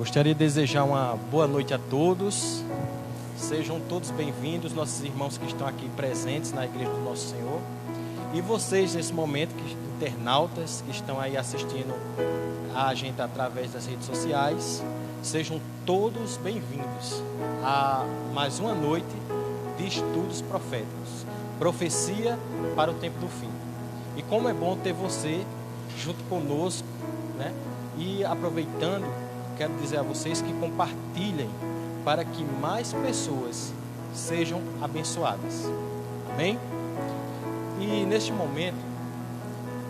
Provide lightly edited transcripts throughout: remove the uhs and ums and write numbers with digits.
Gostaria de desejar uma boa noite a todos. Sejam todos bem-vindos, nossos irmãos que estão aqui presentes na Igreja do Nosso Senhor. E vocês, nesse momento, internautas que estão aí assistindo a gente através das redes sociais, sejam todos bem-vindos a mais uma noite de estudos proféticos. Profecia para o tempo do fim. E como é bom ter você junto conosco, né? E aproveitando, quero dizer a vocês que compartilhem para que mais pessoas sejam abençoadas. Amém? E neste momento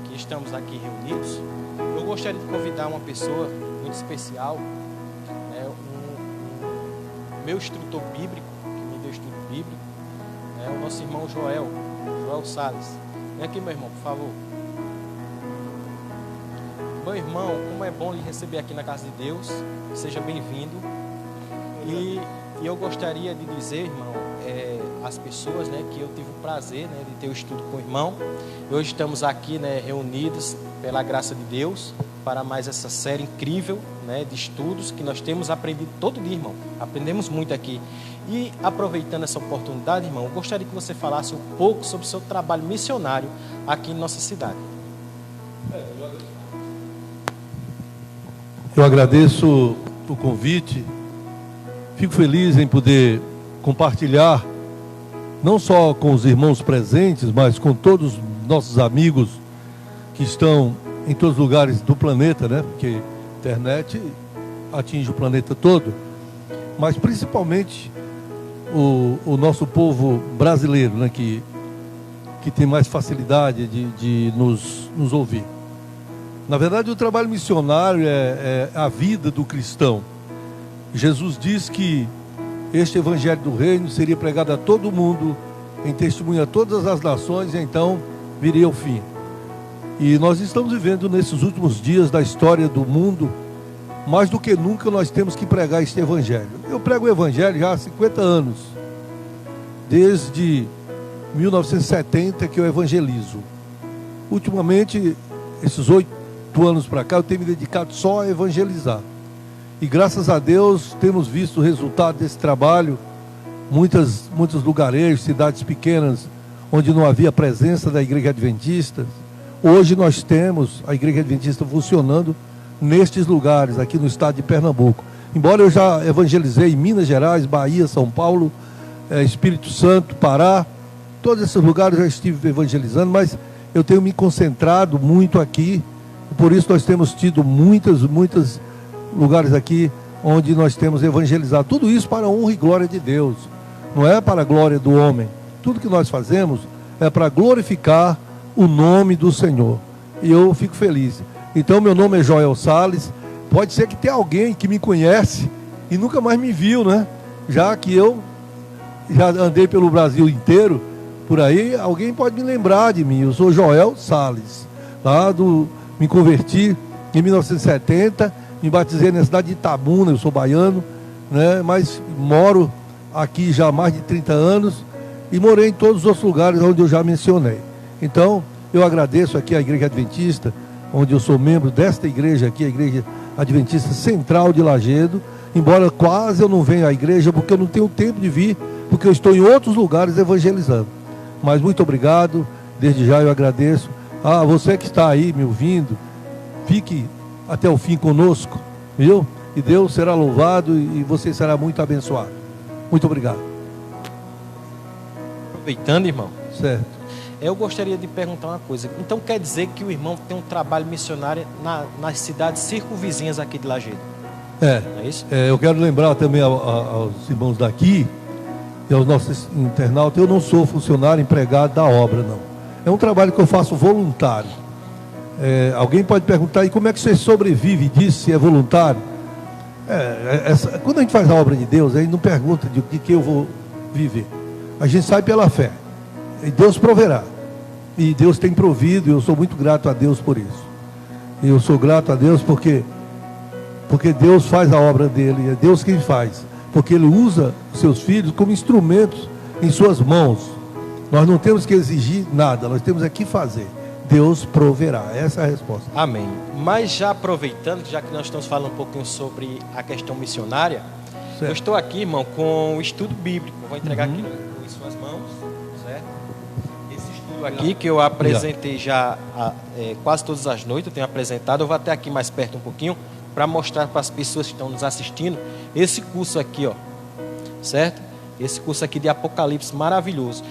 que estamos aqui reunidos, eu gostaria de convidar uma pessoa muito especial, né, o meu instrutor bíblico, que me deu estudo bíblico, o nosso irmão Joel Salles. Vem aqui, meu irmão, por favor. Meu irmão, como é bom lhe receber aqui na casa de Deus. Seja bem-vindo. E eu gostaria de dizer, irmão, às pessoas, né, que eu tive o prazer, né, de ter o estudo com o irmão. Hoje estamos aqui, né, reunidos pela graça de Deus para mais essa série incrível, né, de estudos que nós temos aprendido todo dia, irmão. Aprendemos muito aqui. E aproveitando essa oportunidade, irmão, eu gostaria que você falasse um pouco sobre o seu trabalho missionário aqui em nossa cidade. Eu agradeço o convite. Fico feliz em poder compartilhar, não só com os irmãos presentes, mas com todos os nossos amigos que estão em todos os lugares do planeta, né? Porque a internet atinge o planeta todo, mas principalmente o nosso povo brasileiro, né? Que tem mais facilidade de nos ouvir. Na verdade, o trabalho missionário é a vida do cristão. Jesus diz que este evangelho do reino seria pregado a todo mundo, em testemunho a todas as nações, e então viria o fim. E nós estamos vivendo nesses últimos dias da história do mundo, mais do que nunca nós temos que pregar este evangelho. Eu prego o evangelho já há 50 anos, desde 1970 que eu evangelizo. Ultimamente, esses 8 anos para cá, eu tenho me dedicado só a evangelizar. E graças a Deus temos visto o resultado desse trabalho. Muitos lugarejos, cidades pequenas, onde não havia presença da Igreja Adventista. Hoje nós temos a Igreja Adventista funcionando nestes lugares, aqui no estado de Pernambuco. Embora eu já evangelizei em Minas Gerais, Bahia, São Paulo, Espírito Santo, Pará, todos esses lugares eu já estive evangelizando, mas eu tenho me concentrado muito aqui. Por isso nós temos tido muitos lugares aqui onde nós temos evangelizado. Tudo isso para a honra e glória de Deus. Não é para a glória do homem. Tudo que nós fazemos é para glorificar o nome do Senhor. E eu fico feliz. Então, meu nome é Joel Salles. Pode ser que tenha alguém que me conhece e nunca mais me viu, né? Já que eu já andei pelo Brasil inteiro, por aí, alguém pode me lembrar de mim. Eu sou Joel Salles. Me converti em 1970, me batizei na cidade de Itabuna, eu sou baiano, né? Mas moro aqui já há mais de 30 anos e morei em todos os outros lugares onde eu já mencionei. Então, eu agradeço aqui à Igreja Adventista, onde eu sou membro desta igreja aqui, a Igreja Adventista Central de Lagedo, embora quase eu não venha à igreja, porque eu não tenho tempo de vir, porque eu estou em outros lugares evangelizando. Mas muito obrigado, desde já eu agradeço. Você que está aí me ouvindo, fique até o fim conosco, viu? E Deus será louvado e você será muito abençoado. Muito obrigado. Aproveitando, irmão. Certo. Eu gostaria de perguntar uma coisa. Então quer dizer que o irmão tem um trabalho missionário nas cidades circunvizinhas aqui de Lagedo? É isso? Eu quero lembrar também aos irmãos daqui e aos nossos internautas, eu não sou funcionário empregado da obra, não. É um trabalho que eu faço voluntário. Alguém pode perguntar, e como é que você sobrevive disso, se é voluntário? Quando a gente faz a obra de Deus, a gente não pergunta de que eu vou viver. A gente sai pela fé. E Deus proverá. E Deus tem provido, e eu sou muito grato a Deus por isso. E eu sou grato a Deus porque Deus faz a obra dele, é Deus quem faz. Porque Ele usa os seus filhos como instrumentos em suas mãos. Nós não temos que exigir nada, nós temos que fazer. Deus proverá. Essa é a resposta. Amém. Mas já aproveitando, já que nós estamos falando um pouquinho sobre a questão missionária, Certo. eu estou aqui, irmão, com o estudo bíblico. Vou entregar aqui em suas mãos, certo? Esse estudo aqui que eu apresentei já quase todas as noites, eu tenho apresentado. Eu vou até aqui mais perto um pouquinho para mostrar para as pessoas que estão nos assistindo esse curso aqui, ó, certo? Esse curso aqui de Apocalipse maravilhoso.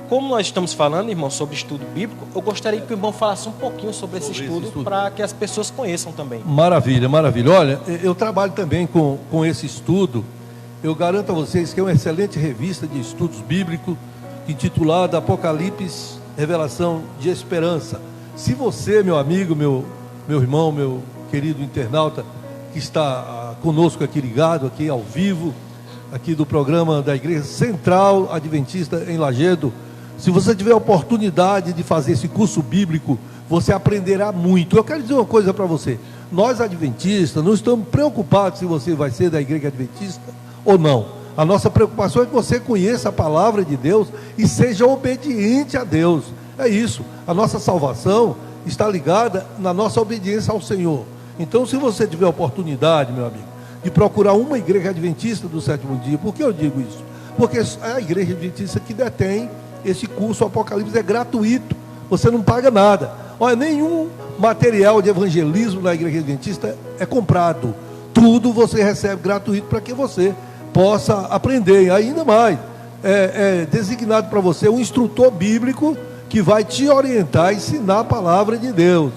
Como nós estamos falando, irmão, sobre estudo bíblico, eu gostaria que o irmão falasse um pouquinho sobre esse estudo para que as pessoas conheçam também. Maravilha, maravilha. Olha, eu trabalho também com esse estudo. Eu garanto a vocês que é uma excelente revista de estudos bíblicos, intitulada Apocalipse, Revelação de Esperança. Se você, meu amigo, meu irmão, meu querido internauta, que está conosco aqui ligado, aqui ao vivo, aqui do programa da Igreja Central Adventista em Lagedo, se você tiver a oportunidade de fazer esse curso bíblico, você aprenderá muito. Eu quero dizer uma coisa para você. Nós adventistas não estamos preocupados se você vai ser da Igreja Adventista ou não. A nossa preocupação é que você conheça a palavra de Deus e seja obediente a Deus. É isso. A nossa salvação está ligada na nossa obediência ao Senhor. Então, se você tiver a oportunidade, meu amigo, de procurar uma igreja adventista do sétimo dia, por que eu digo isso? Porque é a igreja adventista que detém esse curso. O Apocalipse é gratuito, você não paga nada. Olha, nenhum material de evangelismo na igreja adventista é comprado. Tudo você recebe gratuito para que você possa aprender. E ainda mais, é designado para você um instrutor bíblico que vai te orientar, ensinar a palavra de Deus.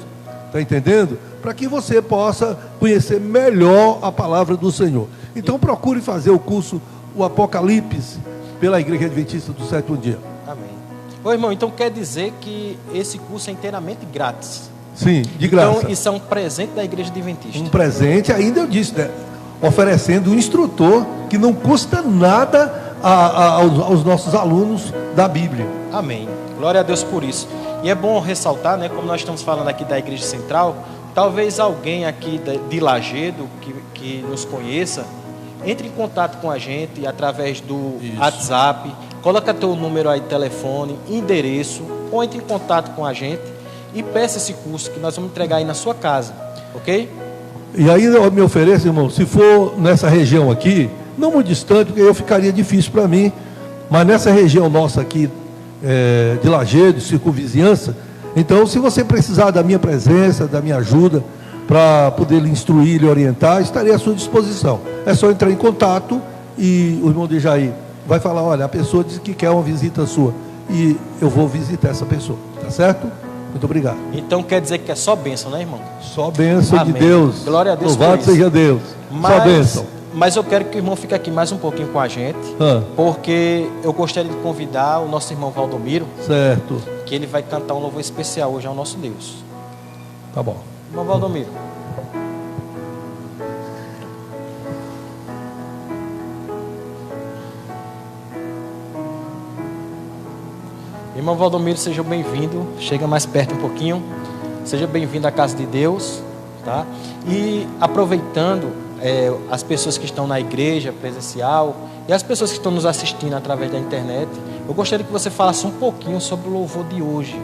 Está entendendo? Para que você possa conhecer melhor a palavra do Senhor. Então procure fazer o curso, o Apocalipse, pela Igreja Adventista do sétimo dia. Amém. Ô irmão, então quer dizer que esse curso é inteiramente grátis? Sim, de graça. Então isso é um presente da Igreja Adventista. Um presente, ainda eu disse, né? Oferecendo um instrutor que não custa nada aos nossos alunos da Bíblia. Amém. Glória a Deus por isso. E é bom ressaltar, né, como nós estamos falando aqui da Igreja Central, talvez alguém aqui de Lagedo que nos conheça, entre em contato com a gente através do WhatsApp, coloca teu número aí de telefone, endereço, ou entre em contato com a gente e peça esse curso que nós vamos entregar aí na sua casa, ok? E aí eu me ofereço, irmão, se for nessa região aqui, não muito distante, porque eu ficaria difícil para mim, mas nessa região nossa aqui, de Lagedo, circunvizinhança, então se você precisar da minha presença, da minha ajuda, para poder lhe instruir, lhe orientar, estarei à sua disposição. É só entrar em contato e o irmão Dejaí vai falar, olha, a pessoa disse que quer uma visita sua e eu vou visitar essa pessoa, tá certo? Muito obrigado. Então quer dizer que é só bênção, né, irmão? Só bênção. Amém. De Deus. Glória a Deus. Louvado seja Deus. Só bênção. Mas eu quero que o irmão fique aqui mais um pouquinho com a gente, porque eu gostaria de convidar o nosso irmão Valdomiro, certo, que ele vai cantar um louvor especial hoje ao nosso Deus. Tá bom. Irmão Valdomiro. Irmão Valdomiro, seja bem-vindo. Chega mais perto um pouquinho. Seja bem-vindo à casa de Deus, tá? E aproveitando as pessoas que estão na igreja presencial e as pessoas que estão nos assistindo através da internet, eu gostaria que você falasse um pouquinho sobre o louvor de hoje.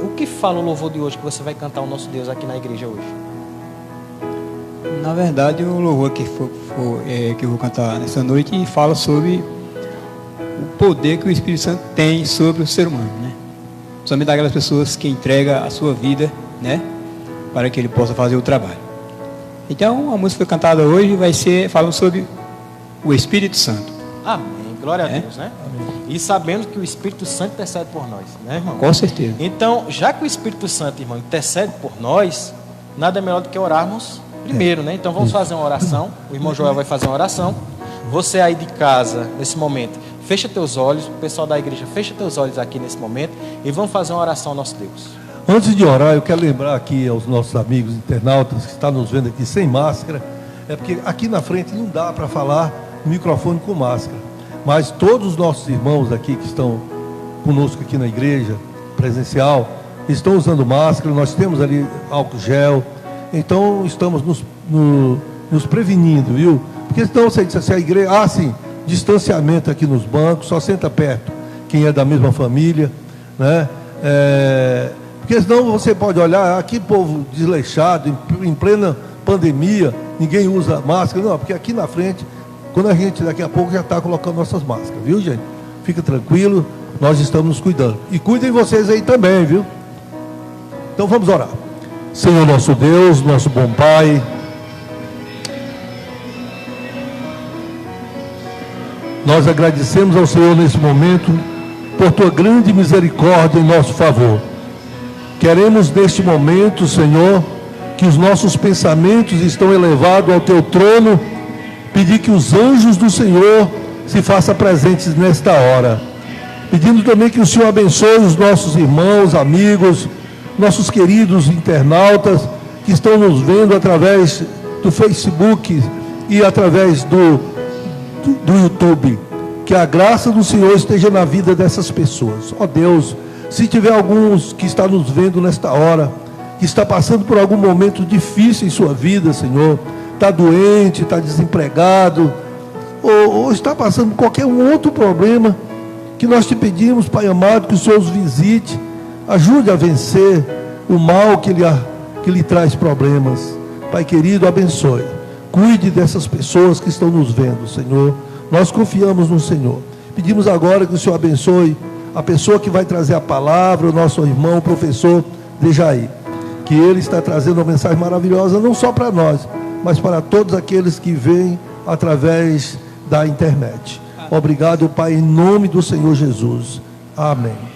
O que fala o louvor de hoje que você vai cantar ao nosso Deus aqui na igreja hoje? Na verdade, o louvor que eu vou cantar nessa noite fala sobre o poder que o Espírito Santo tem sobre o ser humano, né? Somente aquelas pessoas que entregam a sua vida, né, para que ele possa fazer o trabalho. Então, a música cantada hoje vai ser falando sobre o Espírito Santo. Amém. Glória a Deus, né? Amém. E sabendo que o Espírito Santo intercede por nós, né, irmão? Com certeza. Então, já que o Espírito Santo, irmão, intercede por nós, nada melhor do que orarmos primeiro, né? Então, vamos fazer uma oração. O irmão Joel vai fazer uma oração. Você aí de casa, nesse momento, fecha teus olhos. O pessoal da igreja, fecha teus olhos aqui nesse momento e vamos fazer uma oração ao nosso Deus. Antes de orar, eu quero lembrar aqui aos nossos amigos internautas que estão nos vendo aqui sem máscara, porque aqui na frente não dá para falar no microfone com máscara, mas todos os nossos irmãos aqui que estão conosco aqui na igreja presencial, estão usando máscara, nós temos ali álcool gel, então estamos nos prevenindo, viu? Porque senão você diz assim, a igreja, sim, distanciamento aqui nos bancos, só senta perto quem é da mesma família, né? Porque Porque senão você pode olhar, aqui povo desleixado, em plena pandemia, ninguém usa máscara. Não, porque aqui na frente, quando a gente daqui a pouco já está colocando nossas máscaras, viu, gente? Fica tranquilo, nós estamos nos cuidando. E cuidem vocês aí também, viu? Então vamos orar. Senhor nosso Deus, nosso bom Pai, nós agradecemos ao Senhor nesse momento por tua grande misericórdia em nosso favor. Queremos neste momento, Senhor, que os nossos pensamentos estão elevados ao teu trono, pedir que os anjos do Senhor se façam presentes nesta hora. Pedindo também que o Senhor abençoe os nossos irmãos, amigos, nossos queridos internautas que estão nos vendo através do Facebook e através do YouTube. Que a graça do Senhor esteja na vida dessas pessoas. Ó Deus, se tiver alguns que está nos vendo nesta hora, que está passando por algum momento difícil em sua vida, Senhor, está doente, está desempregado, ou está passando por qualquer outro problema, que nós te pedimos, Pai amado, que o Senhor os visite, ajude a vencer o mal que lhe traz problemas. Pai querido, abençoe, cuide dessas pessoas que estão nos vendo, Senhor. Nós confiamos no Senhor. Pedimos agora que o Senhor abençoe a pessoa que vai trazer a palavra, o nosso irmão, o professor Dejaí, que ele está trazendo uma mensagem maravilhosa, não só para nós, mas para todos aqueles que veem através da internet. Obrigado, Pai, em nome do Senhor Jesus. Amém.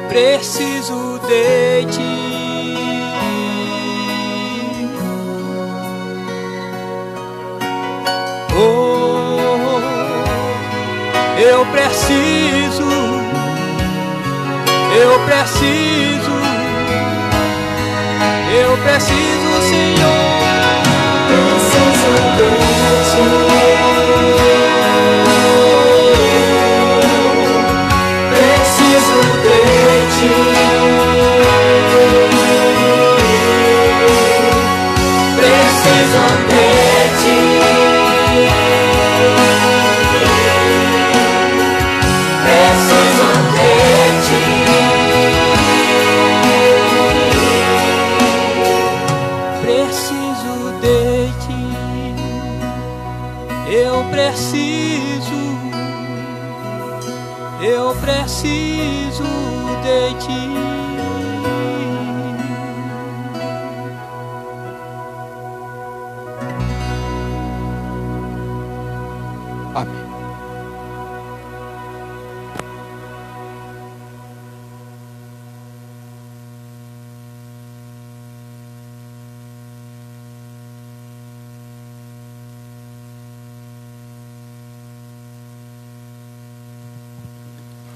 Preciso de ti. Oh, eu preciso, Senhor. Preciso de ti. Preciso de ti. Preciso de ti. Preciso de ti. Preciso de ti. Eu preciso de ti. Amém.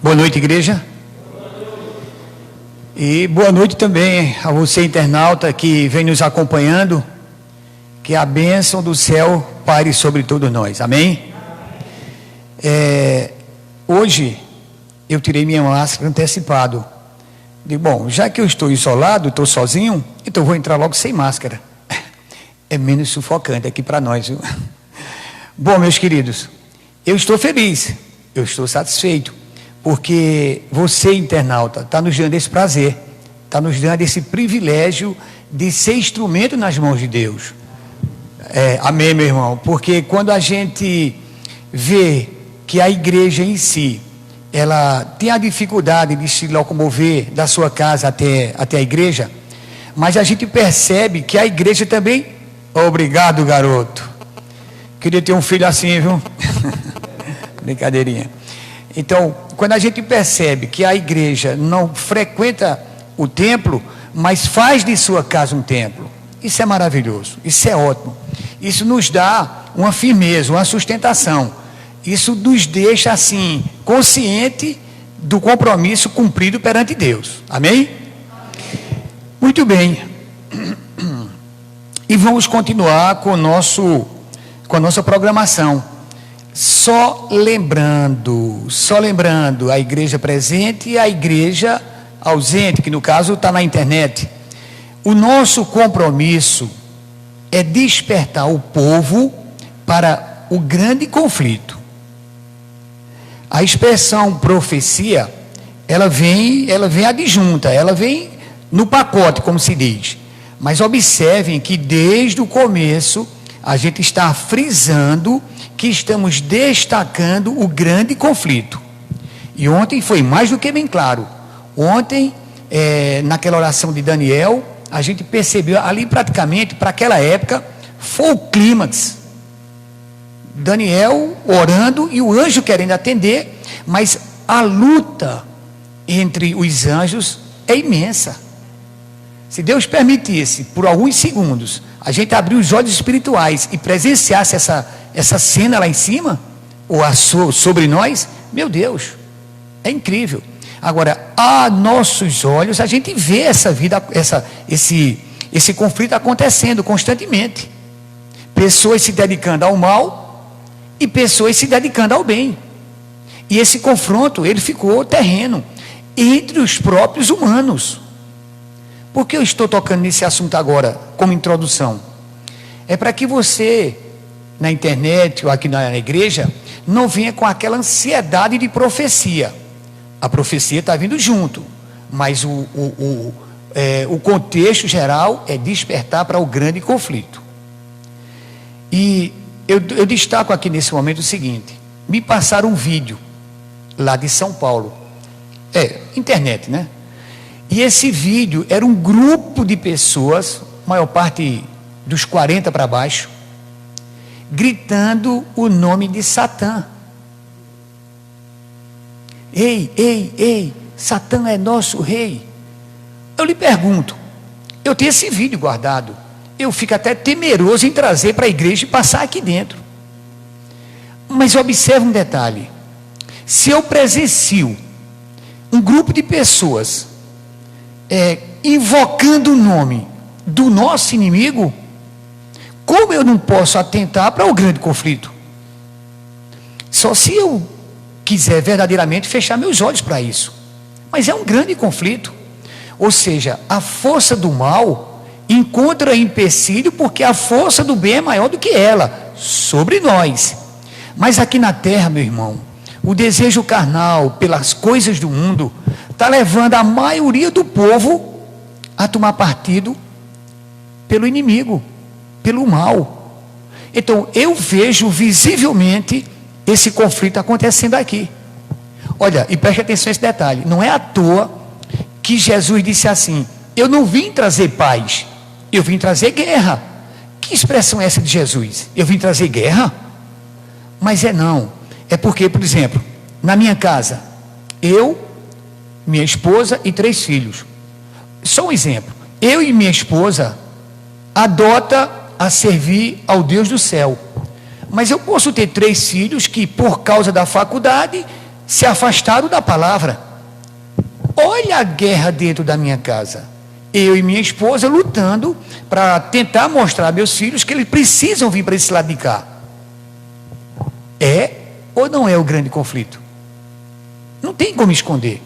Boa noite, igreja. E boa noite também a você, internauta, que vem nos acompanhando. Que a bênção do céu pare sobre todos nós. Amém? Hoje eu tirei minha máscara antecipado. Digo, bom, já que eu estou isolado, estou sozinho, então eu vou entrar logo sem máscara. É menos sufocante aqui para nós, viu? Bom, meus queridos, eu estou feliz, eu estou satisfeito. Porque você, internauta, está nos dando esse prazer, está nos dando esse privilégio de ser instrumento nas mãos de Deus. Amém, meu irmão? Porque quando a gente vê que a igreja em si, ela tem a dificuldade de se locomover da sua casa até a igreja, mas a gente percebe que a igreja também... Obrigado, garoto. Queria ter um filho assim, viu? Brincadeirinha. Então, quando a gente percebe que a igreja não frequenta o templo, mas faz de sua casa um templo, isso é maravilhoso, isso é ótimo. Isso nos dá uma firmeza, uma sustentação. Isso nos deixa assim, consciente do compromisso cumprido perante Deus. Amém? Muito bem. E vamos continuar com a nossa programação. Só lembrando a igreja presente e a igreja ausente, que no caso está na internet. O nosso compromisso é despertar o povo para o grande conflito. A expressão profecia, ela vem adjunta, ela vem no pacote, como se diz. Mas observem que desde o começo a gente está frisando que estamos destacando o grande conflito. E ontem foi mais do que bem claro. Ontem, naquela oração de Daniel, a gente percebeu ali praticamente, para aquela época, foi o clímax. Daniel orando e o anjo querendo atender, mas a luta entre os anjos é imensa. Se Deus permitisse, por alguns segundos, a gente abrir os olhos espirituais e presenciasse essa cena lá em cima, ou sobre nós, meu Deus, É incrível. Agora, a nossos olhos, a gente vê essa vida, esse conflito acontecendo constantemente. Pessoas se dedicando ao mal e pessoas se dedicando ao bem. E esse confronto, ele ficou terreno entre os próprios humanos. Por que eu estou tocando nesse assunto agora, como introdução? É para que você, na internet ou aqui na igreja, não venha com aquela ansiedade de profecia. A profecia está vindo junto, mas o contexto geral é despertar para o grande conflito. E eu destaco aqui nesse momento o seguinte: me passaram um vídeo lá de São Paulo, internet, né? E esse vídeo era um grupo de pessoas, maior parte dos 40 para baixo, gritando o nome de Satã. Ei, ei, ei, Satã é nosso rei. Eu lhe pergunto, eu tenho esse vídeo guardado, eu fico até temeroso em trazer para a igreja e passar aqui dentro. Mas observe um detalhe: se eu presencio um grupo de pessoas invocando o nome do nosso inimigo, como eu não posso atentar para o grande conflito? Só se eu quiser verdadeiramente fechar meus olhos para isso. Mas é um grande conflito. Ou seja, a força do mal encontra empecilho porque a força do bem é maior do que ela, sobre nós. Mas aqui na terra, meu irmão, o desejo carnal pelas coisas do mundo está levando a maioria do povo a tomar partido pelo inimigo, pelo mal. Então eu vejo visivelmente esse conflito acontecendo aqui. Olha, e preste atenção a esse detalhe: não é à toa que Jesus disse assim: eu não vim trazer paz, eu vim trazer guerra. Que expressão é essa de Jesus? Eu vim trazer guerra? Mas não. É porque, por exemplo, na minha casa, eu, minha esposa e 3 filhos. Só um exemplo: eu e minha esposa adota a servir ao Deus do céu. Mas eu posso ter 3 filhos que, por causa da faculdade, se afastaram da palavra. Olha a guerra dentro da minha casa. Eu e minha esposa lutando para tentar mostrar a meus filhos que eles precisam vir para esse lado de cá. É ou não é o grande conflito? Não tem como esconder.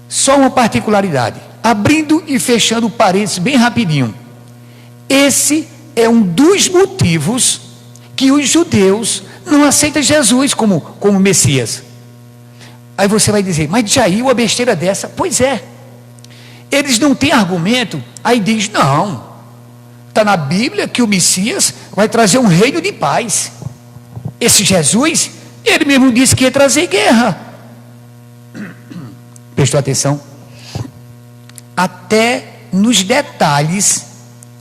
Só uma particularidade, abrindo e fechando parênteses bem rapidinho. Esse é um dos motivos que os judeus não aceitam Jesus como Messias. Aí você vai dizer: mas Jair, uma besteira dessa? Pois é, eles não têm argumento. Aí diz: não, está na Bíblia que o Messias vai trazer um reino de paz. Esse Jesus, ele mesmo disse que ia trazer guerra. Prestou atenção? Até nos detalhes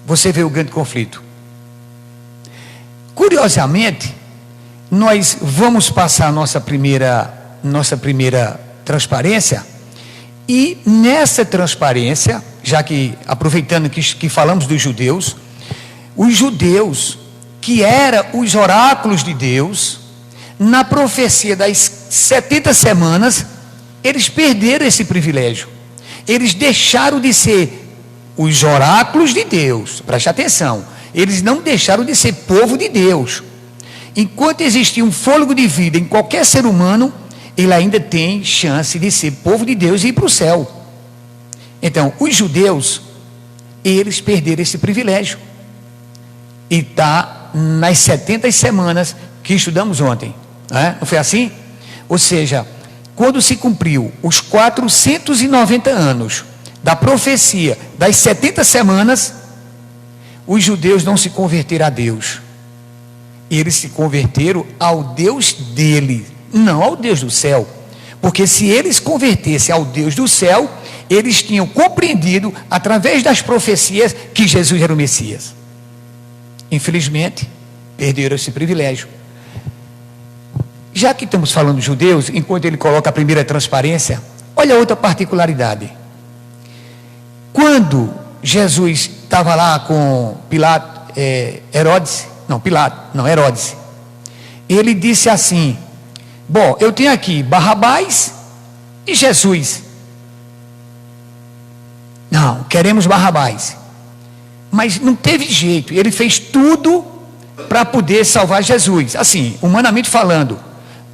você vê o grande conflito. Curiosamente, nós vamos passar a nossa primeira transparência, e nessa transparência, já que aproveitando que falamos dos judeus, os judeus que eram os oráculos de Deus, na profecia das 70 semanas, eles perderam esse privilégio. Eles deixaram de ser os oráculos de Deus. Preste atenção, eles não deixaram de ser povo de Deus. Enquanto existia um fôlego de vida em qualquer ser humano, ele ainda tem chance de ser povo de Deus e ir para o céu. Então, os judeus, eles perderam esse privilégio. E está nas 70 semanas que estudamos ontem. Não foi assim? Ou seja, quando se cumpriu os 490 anos da profecia das 70 semanas, os judeus não se converteram a Deus. Eles se converteram ao Deus dele, não ao Deus do céu. Porque se eles convertessem ao Deus do céu, eles tinham compreendido através das profecias que Jesus era o Messias. Infelizmente, perderam esse privilégio. Já que estamos falando de judeus, enquanto ele coloca a primeira transparência, olha outra particularidade. Quando Jesus estava lá com Herodes, ele disse assim: bom, eu tenho aqui Barrabás E Jesus? Não, queremos Barrabás. Mas não teve jeito, ele fez tudo para poder salvar Jesus. Assim, humanamente falando.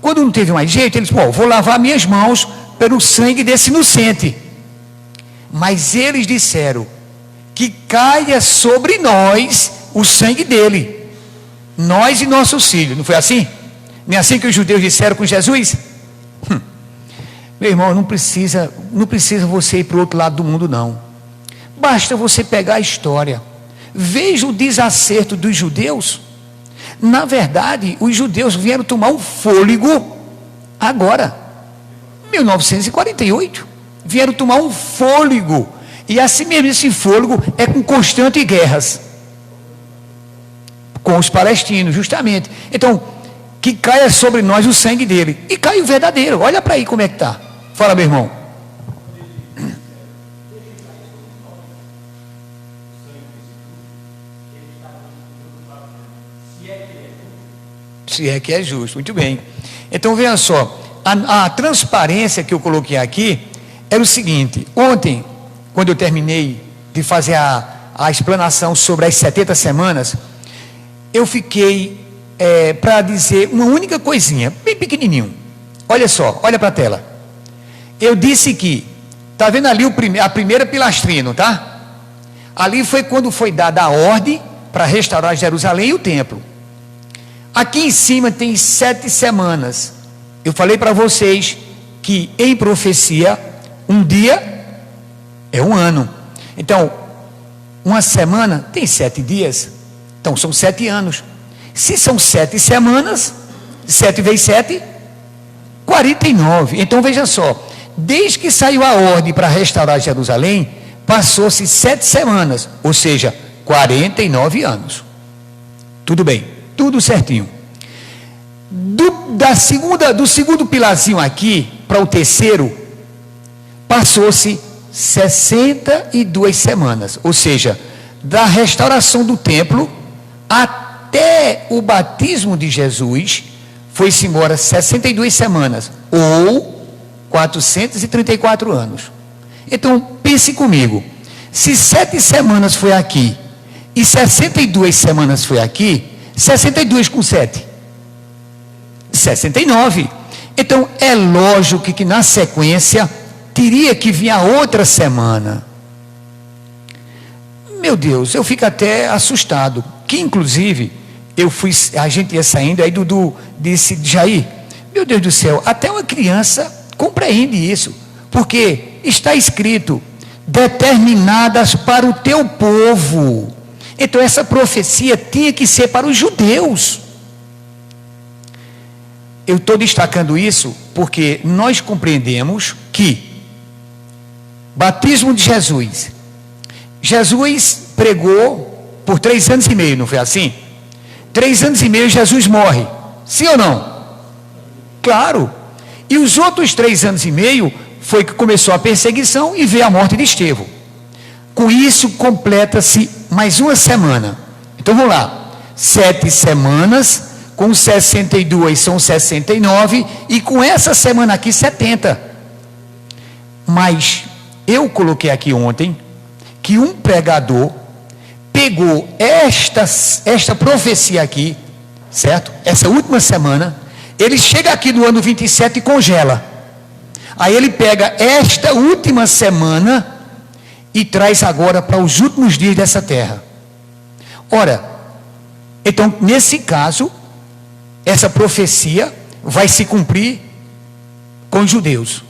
Quando não teve mais jeito, ele disse: pô, vou lavar minhas mãos pelo sangue desse inocente. Mas eles disseram: que caia sobre nós o sangue dele, nós e nossos filhos. Não foi assim? Não é assim que os judeus disseram com Jesus? Meu irmão, não precisa você ir para o outro lado do mundo, não. Basta você pegar a história. Veja o desacerto dos judeus. Na verdade, os judeus vieram tomar um fôlego agora, 1948. Vieram tomar um fôlego. E assim mesmo, esse fôlego é com constantes guerras com os palestinos, justamente. Então, que caia sobre nós o sangue dele. E cai o verdadeiro. Olha para aí como é que está. Fala, meu irmão. Se é que é justo. Muito bem. Então, veja só. A transparência que eu coloquei aqui era o seguinte. Ontem, quando eu terminei de fazer a explanação sobre as 70 semanas, eu fiquei para dizer uma única coisinha, bem pequenininho. Olha só, olha para a tela. Eu disse que, está vendo ali a primeira pilastrino, tá? Ali foi quando foi dada a ordem para restaurar Jerusalém e o templo. Aqui em cima tem 7 semanas. Eu falei para vocês que em profecia, um dia é um ano. Então, uma semana tem 7 dias. Então, são 7 anos. Se são 7 semanas, 7 vezes 7, 49. Então, veja só. Desde que saiu a ordem para restaurar Jerusalém, passou-se 7 semanas. Ou seja, 49 anos. Tudo bem. Tudo certinho. Do segundo pilarzinho aqui, para o terceiro, passou-se 62 semanas. Ou seja, da restauração do templo até o batismo de Jesus, foi-se embora 62 semanas, ou 434 anos. Então, pense comigo, se 7 semanas foi aqui, e 62 semanas foi aqui, 62 com 7? 69. Então, é lógico que na sequência, teria que vir a outra semana. Meu Deus, eu fico até assustado. Que inclusive, a gente ia saindo, aí Dudu disse: Jair, meu Deus do céu, até uma criança compreende isso, porque está escrito: determinadas para o teu povo. Então essa profecia tinha que ser para os judeus. Eu estou destacando isso porque nós compreendemos que batismo de Jesus pregou por 3 anos e meio, não foi assim? 3 anos e meio Jesus morre, sim ou não? Claro. E os outros 3 anos e meio foi que começou a perseguição e veio a morte de Estevão. Com isso completa-se mais uma semana. Então vamos lá, 7 semanas, com 62 são 69, e com essa semana aqui 70. Mas eu coloquei aqui ontem que um pregador pegou esta profecia aqui, certo? Essa última semana, ele chega aqui no ano 27 e congela. Aí ele pega esta última semana e traz agora para os últimos dias dessa terra. Ora, então nesse caso, essa profecia vai se cumprir com os judeus,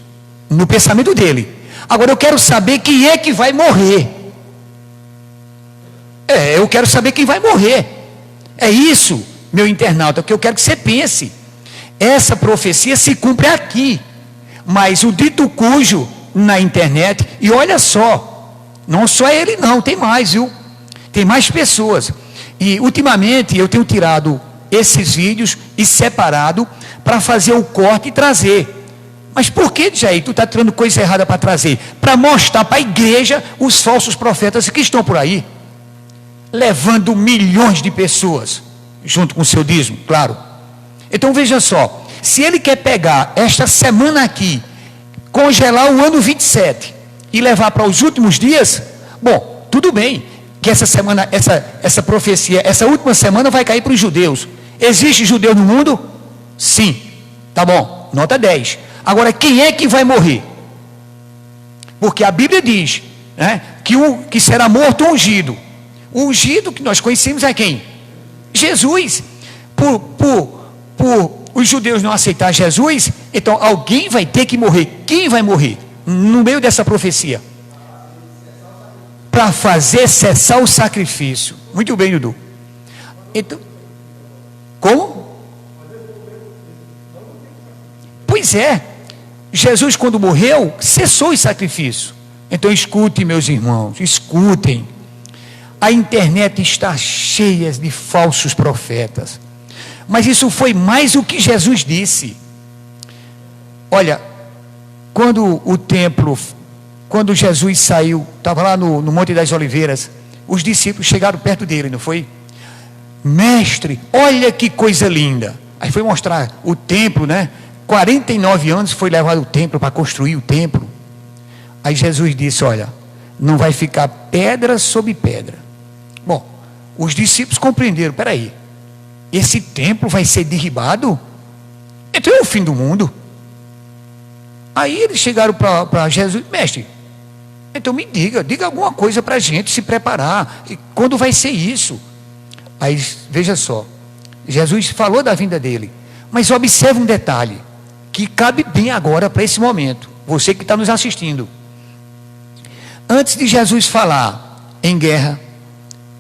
no pensamento dele. Agora eu quero saber quem é que vai morrer. Eu quero saber quem vai morrer. É isso, meu internauta, que eu quero que você pense. Essa profecia se cumpre aqui, mas o dito cujo na internet, e olha só, não só ele não, tem mais, viu? Tem mais pessoas. E ultimamente eu tenho tirado esses vídeos e separado para fazer o corte e trazer. Mas por que, Jair, tu está tirando coisa errada para trazer? Para mostrar para a igreja os falsos profetas que estão por aí, levando milhões de pessoas, junto com o seu dízimo, claro. Então veja só, se ele quer pegar esta semana aqui, com congelar o ano 27 e levar para os últimos dias, bom, tudo bem, que essa semana, essa profecia, essa última semana vai cair para os judeus. Existe judeu no mundo? Sim. Tá bom, nota 10. Agora, quem é que vai morrer? Porque a Bíblia diz, né, que será morto ungido. O ungido que nós conhecemos é quem? Jesus. Por os judeus não aceitar Jesus, então alguém vai ter que morrer. Quem vai morrer? No meio dessa profecia. Para fazer cessar o sacrifício. Muito bem, Dudu. Então, como? Pois é. Jesus, quando morreu, cessou o sacrifício. Então, escutem, meus irmãos, escutem. A internet está cheia de falsos profetas. Mas isso foi mais o que Jesus disse. Olha, quando Jesus saiu, estava lá no Monte das Oliveiras, os discípulos chegaram perto dele, não foi? Mestre, olha que coisa linda. Aí foi mostrar o templo, né? 49 anos foi levado o templo para construir o templo. Aí Jesus disse, olha, não vai ficar pedra sobre pedra. Bom, os discípulos compreenderam, peraí, esse templo vai ser derribado? Então é o fim do mundo. Aí eles chegaram para Jesus, mestre, então me diga alguma coisa para a gente se preparar, e quando vai ser isso? Aí, veja só, Jesus falou da vinda dele, mas observe um detalhe, que cabe bem agora para esse momento, você que está nos assistindo. Antes de Jesus falar em guerra,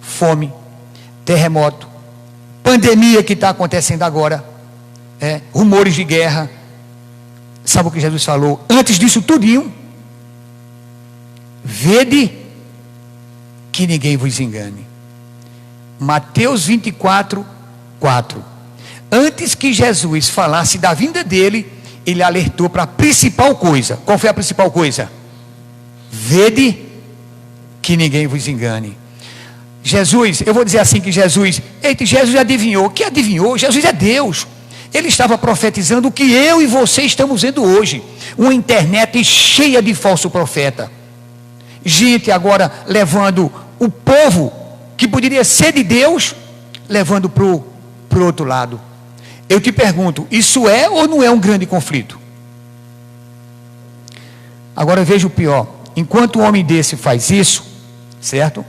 fome, terremoto, pandemia que está acontecendo agora, rumores de guerra, sabe o que Jesus falou? Antes disso tudinho, vede que ninguém vos engane. Mateus 24, 4. Antes que Jesus falasse da vinda dele, ele alertou para a principal coisa. Qual foi a principal coisa? Vede que ninguém vos engane. Jesus, eu vou dizer assim que Jesus adivinhou. Que adivinhou? Jesus é Deus. Ele estava profetizando o que eu e você estamos vendo hoje. Uma internet cheia de falso profeta. Gente agora levando o povo, que poderia ser de Deus, levando para o outro lado. Eu te pergunto, isso é ou não é um grande conflito? Agora veja o pior. Enquanto um homem desse faz isso, certo?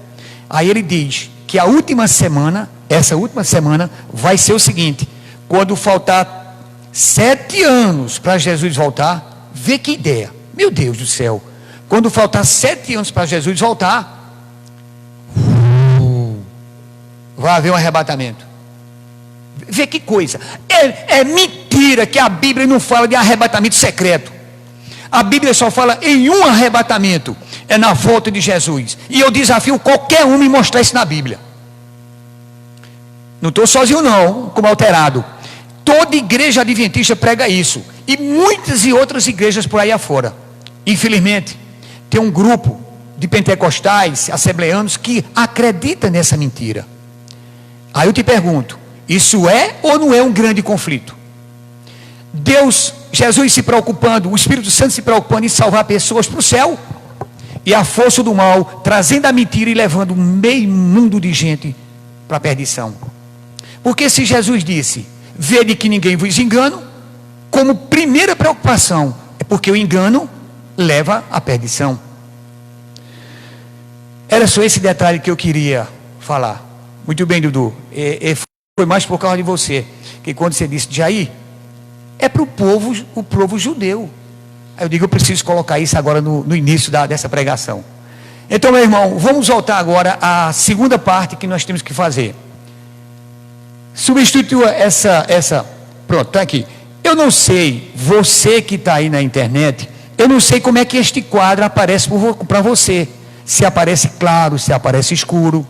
Aí ele diz que a última semana, essa última semana, vai ser o seguinte: quando faltar 7 anos para Jesus voltar, vê que ideia, meu Deus do céu, quando faltar 7 anos para Jesus voltar, vai haver um arrebatamento. Vê que coisa, é mentira que a Bíblia não fala de arrebatamento secreto. A Bíblia só fala em um arrebatamento, é na volta de Jesus. E eu desafio qualquer um me mostrar isso na Bíblia. Não estou sozinho não, como alterado. Toda igreja adventista prega isso. E muitas e outras igrejas por aí afora. Infelizmente, tem um grupo de pentecostais, assembleanos, que acredita nessa mentira. Aí eu te pergunto, isso é ou não é um grande conflito? Jesus se preocupando, o Espírito Santo se preocupando em salvar pessoas para o céu, e a força do mal trazendo a mentira e levando meio mundo de gente para a perdição. Porque se Jesus disse, vede que ninguém vos engane, como primeira preocupação, é porque o engano leva à perdição. Era só esse detalhe que eu queria falar. Muito bem, Dudu, foi mais por causa de você, que quando você disse, Jair, é para o povo judeu. Aí eu digo, eu preciso colocar isso agora no início dessa pregação. Então, meu irmão, vamos voltar agora à segunda parte que nós temos que fazer. Substitua pronto, está aqui. Eu não sei, você que está aí na internet, eu não sei como é que este quadro aparece para você. Se aparece claro, se aparece escuro.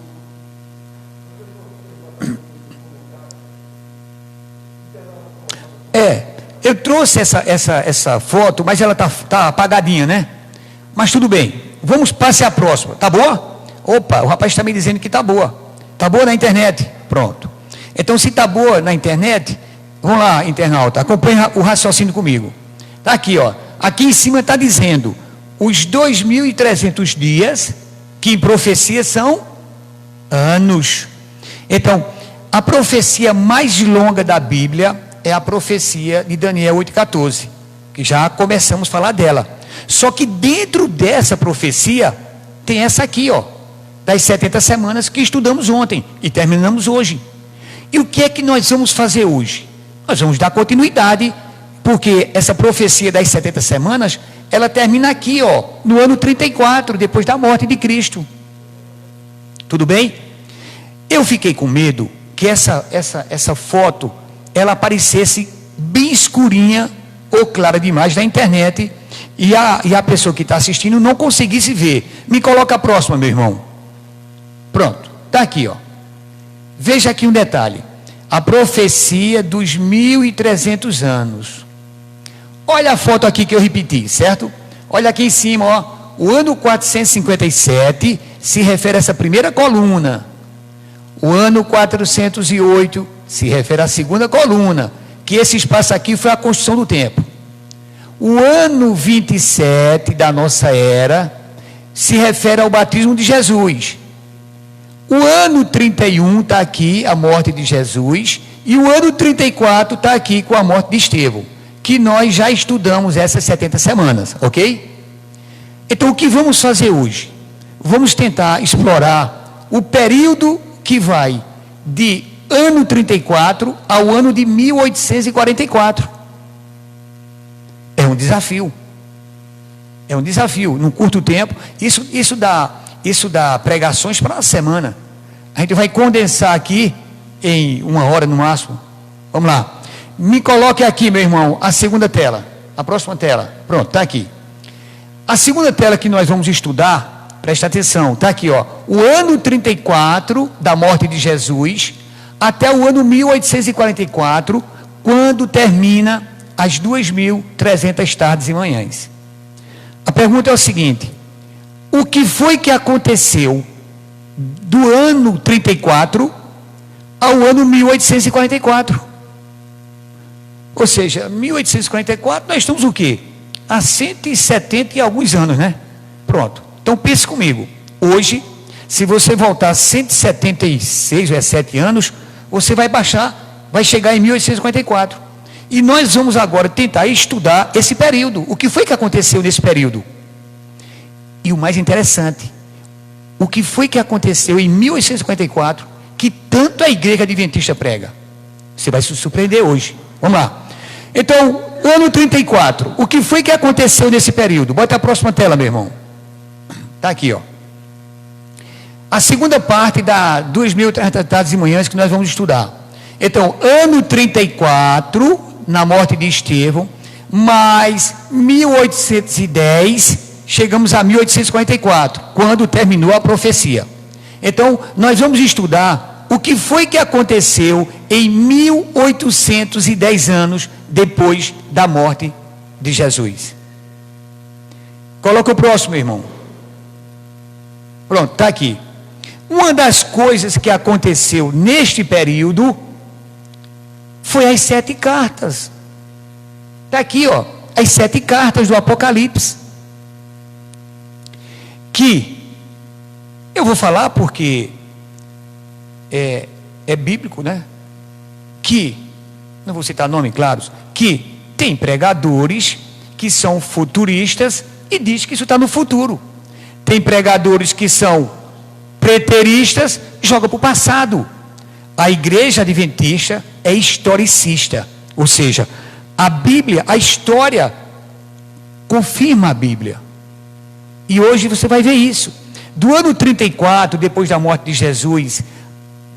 Eu trouxe essa foto, mas ela tá apagadinha, né? Mas tudo bem, passe a próxima, tá boa? Opa, o rapaz está me dizendo que tá boa. Tá boa na internet? Pronto. Então, se tá boa na internet, vamos lá, internauta, acompanha o raciocínio comigo. Tá aqui, ó. Aqui em cima está dizendo os 2.300 dias, que em profecia são anos. Então, a profecia mais longa da Bíblia é a profecia de Daniel 8,14, que já começamos a falar dela. Só que dentro dessa profecia tem essa aqui, ó, das 70 semanas que estudamos ontem e terminamos hoje. E o que é que nós vamos fazer hoje? Nós vamos dar continuidade, porque essa profecia das 70 semanas, ela termina aqui, ó, no ano 34, depois da morte de Cristo. Tudo bem? Eu fiquei com medo que essa foto, ela aparecesse bem escurinha ou clara demais na internet, e a pessoa que está assistindo não conseguisse ver. Me coloca a próxima, meu irmão. Pronto, está aqui, ó. Veja aqui um detalhe. A profecia dos 1.300 anos. Olha a foto aqui que eu repeti, certo? Olha aqui em cima, ó. O ano 457 se refere a essa primeira coluna. O ano 408 se refere à segunda coluna, que esse espaço aqui foi a construção do templo. O ano 27 da nossa era se refere ao batismo de Jesus. O ano 31 está aqui, a morte de Jesus, e o ano 34 está aqui com a morte de Estevão, que nós já estudamos essas 70 semanas, ok? Então, o que vamos fazer hoje? Vamos tentar explorar o período que vai de ano 34 ao ano de 1844. É um desafio. É um desafio, num curto tempo. Isso dá pregações para uma semana. A gente vai condensar aqui em 1 hora no máximo. Vamos lá. Me coloque aqui, meu irmão, a segunda tela. A próxima tela. Pronto, está aqui. A segunda tela que nós vamos estudar, presta atenção, está aqui, ó. O ano 34 da morte de Jesus até o ano 1844, quando termina as 2.300 tardes e manhãs. A pergunta é o seguinte: o que foi que aconteceu do ano 34 ao ano 1844? Ou seja, 1844, nós estamos o quê? Há 170 e alguns anos, né? Pronto. Então pense comigo. Hoje, se você voltar 176 ou 7 anos, você vai baixar, vai chegar em 1844. E nós vamos agora tentar estudar esse período. O que foi que aconteceu nesse período? E o mais interessante, o que foi que aconteceu em 1844 que tanto a igreja adventista prega? Você vai se surpreender hoje. Vamos lá. Então, ano 34, o que foi que aconteceu nesse período? Bota a próxima tela, meu irmão. Está aqui, ó. A segunda parte da 2.300 tardes e manhãs que nós vamos estudar. Então, ano 34, na morte de Estevão, mais 1810, chegamos a 1844, quando terminou a profecia. Então, nós vamos estudar o que foi que aconteceu em 1810 anos depois da morte de Jesus. Coloca o próximo, irmão. Pronto, está aqui. Uma das coisas que aconteceu neste período foi as 7 cartas. Está aqui, ó, as 7 cartas do Apocalipse. Que eu vou falar porque é bíblico, né? Que, não vou citar nome, claro, que tem pregadores que são futuristas e diz que isso está no futuro. Tem pregadores que são preteristas e jogam para o passado. A igreja adventista é historicista, ou seja, a Bíblia, a história confirma a Bíblia. E hoje você vai ver isso. Do ano 34, depois da morte de Jesus,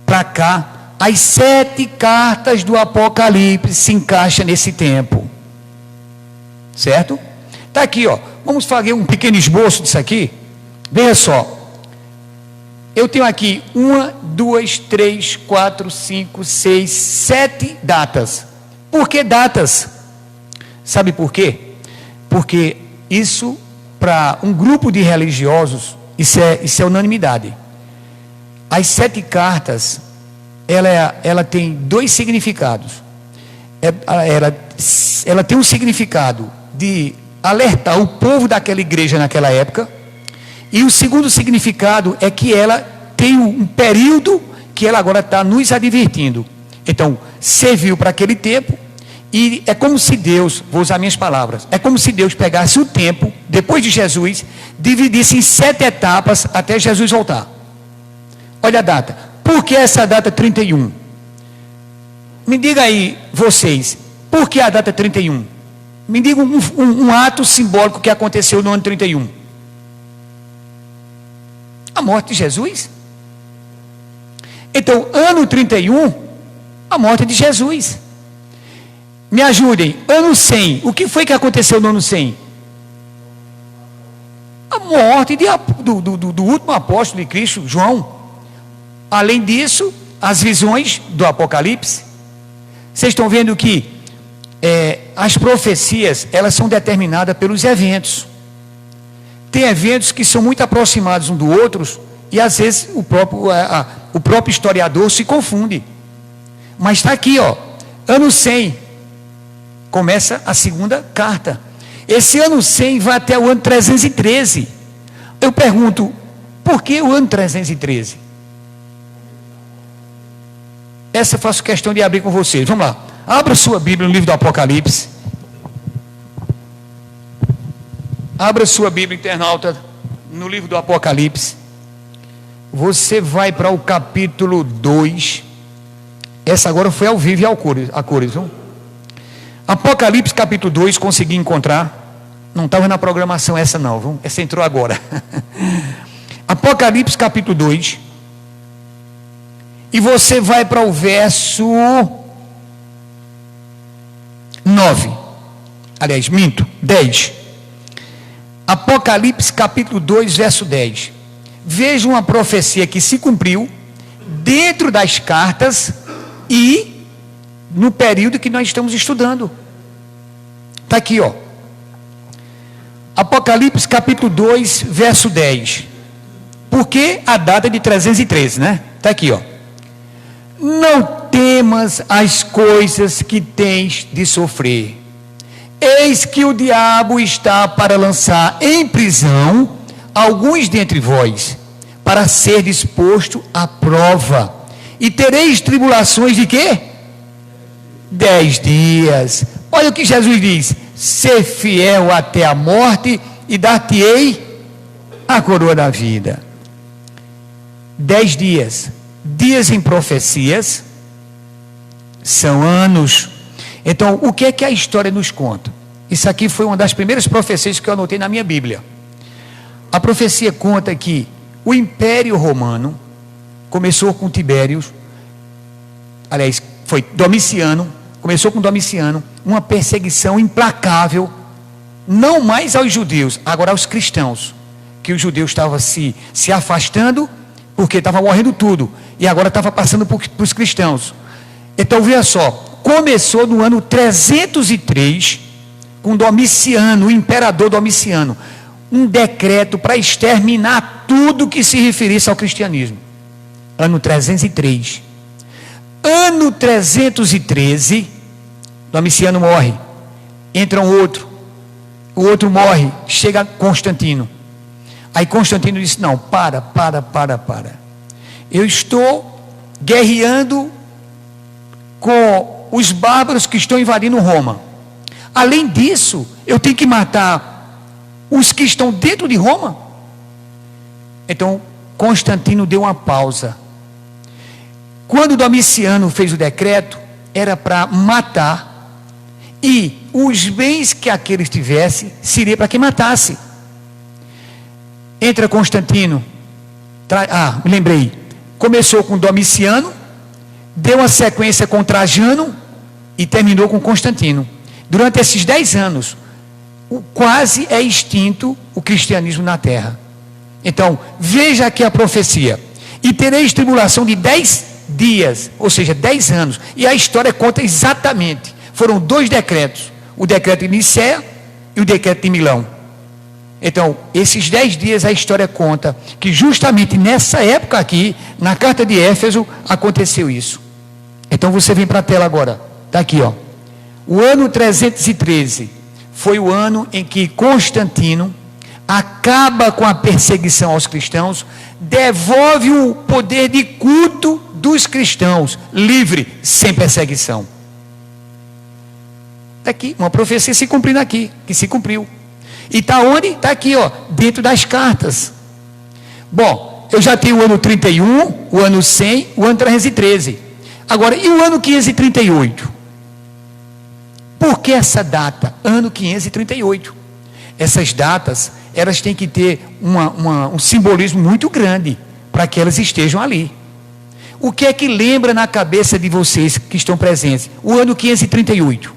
para cá, as 7 cartas do Apocalipse se encaixam nesse tempo. Certo? Está aqui, ó. Vamos fazer um pequeno esboço disso aqui. Veja só. Eu tenho aqui 1, 2, 3, 4, 5, 6, 7 datas. Por que datas? Sabe por quê? Porque isso, para um grupo de religiosos, isso é unanimidade. As 7 cartas, ela tem 2 significados. Ela tem um significado de alertar o povo daquela igreja naquela época. E o segundo significado é que ela tem um período que ela agora está nos advertindo. Então, serviu para aquele tempo, e é como se Deus, vou usar minhas palavras, é como se Deus pegasse o tempo, depois de Jesus, dividisse em 7 etapas até Jesus voltar. Olha a data. Por que essa data 31? Me diga aí, vocês, por que a data 31? Me diga um ato simbólico que aconteceu no ano 31. A morte de Jesus. Então, ano 31, a morte de Jesus. Me ajudem, ano 100, o que foi que aconteceu no ano 100? A morte do último apóstolo de Cristo, João. Além disso, as visões do Apocalipse. Vocês estão vendo que as profecias, elas são determinadas pelos eventos. Tem eventos que são muito aproximados um do outro, e às vezes o próprio historiador se confunde. Mas está aqui, ó, ano 100, começa a segunda carta. Esse ano 100 vai até o ano 313. Eu pergunto, por que o ano 313? Essa eu faço questão de abrir com vocês. Vamos lá. Abra sua Bíblia no livro do Apocalipse. Abra sua Bíblia, internauta, no livro do Apocalipse. Você vai para o capítulo 2. Essa agora foi ao vivo e a cores, viu? Apocalipse capítulo 2, consegui encontrar. Não estava na programação essa não, viu? Essa entrou agora. Apocalipse capítulo 2. E você vai para o verso 9. Aliás, minto, 10. Apocalipse capítulo 2, verso 10. Veja uma profecia que se cumpriu dentro das cartas e no período que nós estamos estudando. Está aqui, ó. Apocalipse capítulo 2, verso 10. Por que a data de 313, né? Está aqui, ó. Não temas as coisas que tens de sofrer. Eis que o diabo está para lançar em prisão alguns dentre vós, para ser disposto à prova. E tereis tribulações de quê? 10 dias. Olha o que Jesus diz: ser fiel até a morte, e dar-te-ei a coroa da vida. 10 dias. Dias em profecias são anos. Então, o que é que a história nos conta? Isso aqui foi uma das primeiras profecias que eu anotei na minha Bíblia. A profecia conta que o Império Romano começou com Tibério, aliás, foi Domiciano, começou com Domiciano, uma perseguição implacável, não mais aos judeus, agora aos cristãos, que os judeus estavam se afastando, porque estava morrendo tudo, e agora estava passando para os cristãos. Então, veja só, começou no ano 303, com Domiciano, o imperador Domiciano, um decreto para exterminar tudo que se referisse ao cristianismo. Ano 303. Ano 313, Domiciano morre, entra um outro, o outro morre, chega Constantino. Aí Constantino disse: não, para. Eu estou guerreando com os bárbaros que estão invadindo Roma. Além disso, eu tenho que matar os que estão dentro de Roma. Então, Constantino deu uma pausa. Quando Domiciano fez o decreto, era para matar, e os bens que aqueles tivessem, seria para quem matasse. Entra Constantino, me lembrei, começou com Domiciano, deu uma sequência com Trajano e terminou com Constantino. Durante esses 10 anos, quase é extinto o cristianismo na terra. Então, veja aqui a profecia: e tereis tribulação de 10 dias, ou seja, 10 anos. E a história conta exatamente, foram 2 decretos, o decreto de Nicéia e o decreto de Milão. Então, esses 10 dias a história conta que justamente nessa época aqui, na carta de Éfeso, aconteceu isso. Então você vem para a tela agora, está aqui, ó. O ano 313 foi o ano em que Constantino acaba com a perseguição aos cristãos, devolve o poder de culto dos cristãos, livre, sem perseguição. Está aqui, uma profecia se cumprindo aqui, que se cumpriu. E está onde? Está aqui, ó, dentro das cartas. Bom, eu já tenho o ano 31, o ano 100, o ano 313. Agora, e o ano 538? Por que essa data? Ano 538. Essas datas, elas têm que ter um simbolismo muito grande para que elas estejam ali. O que é que lembra na cabeça de vocês que estão presentes? O ano 538.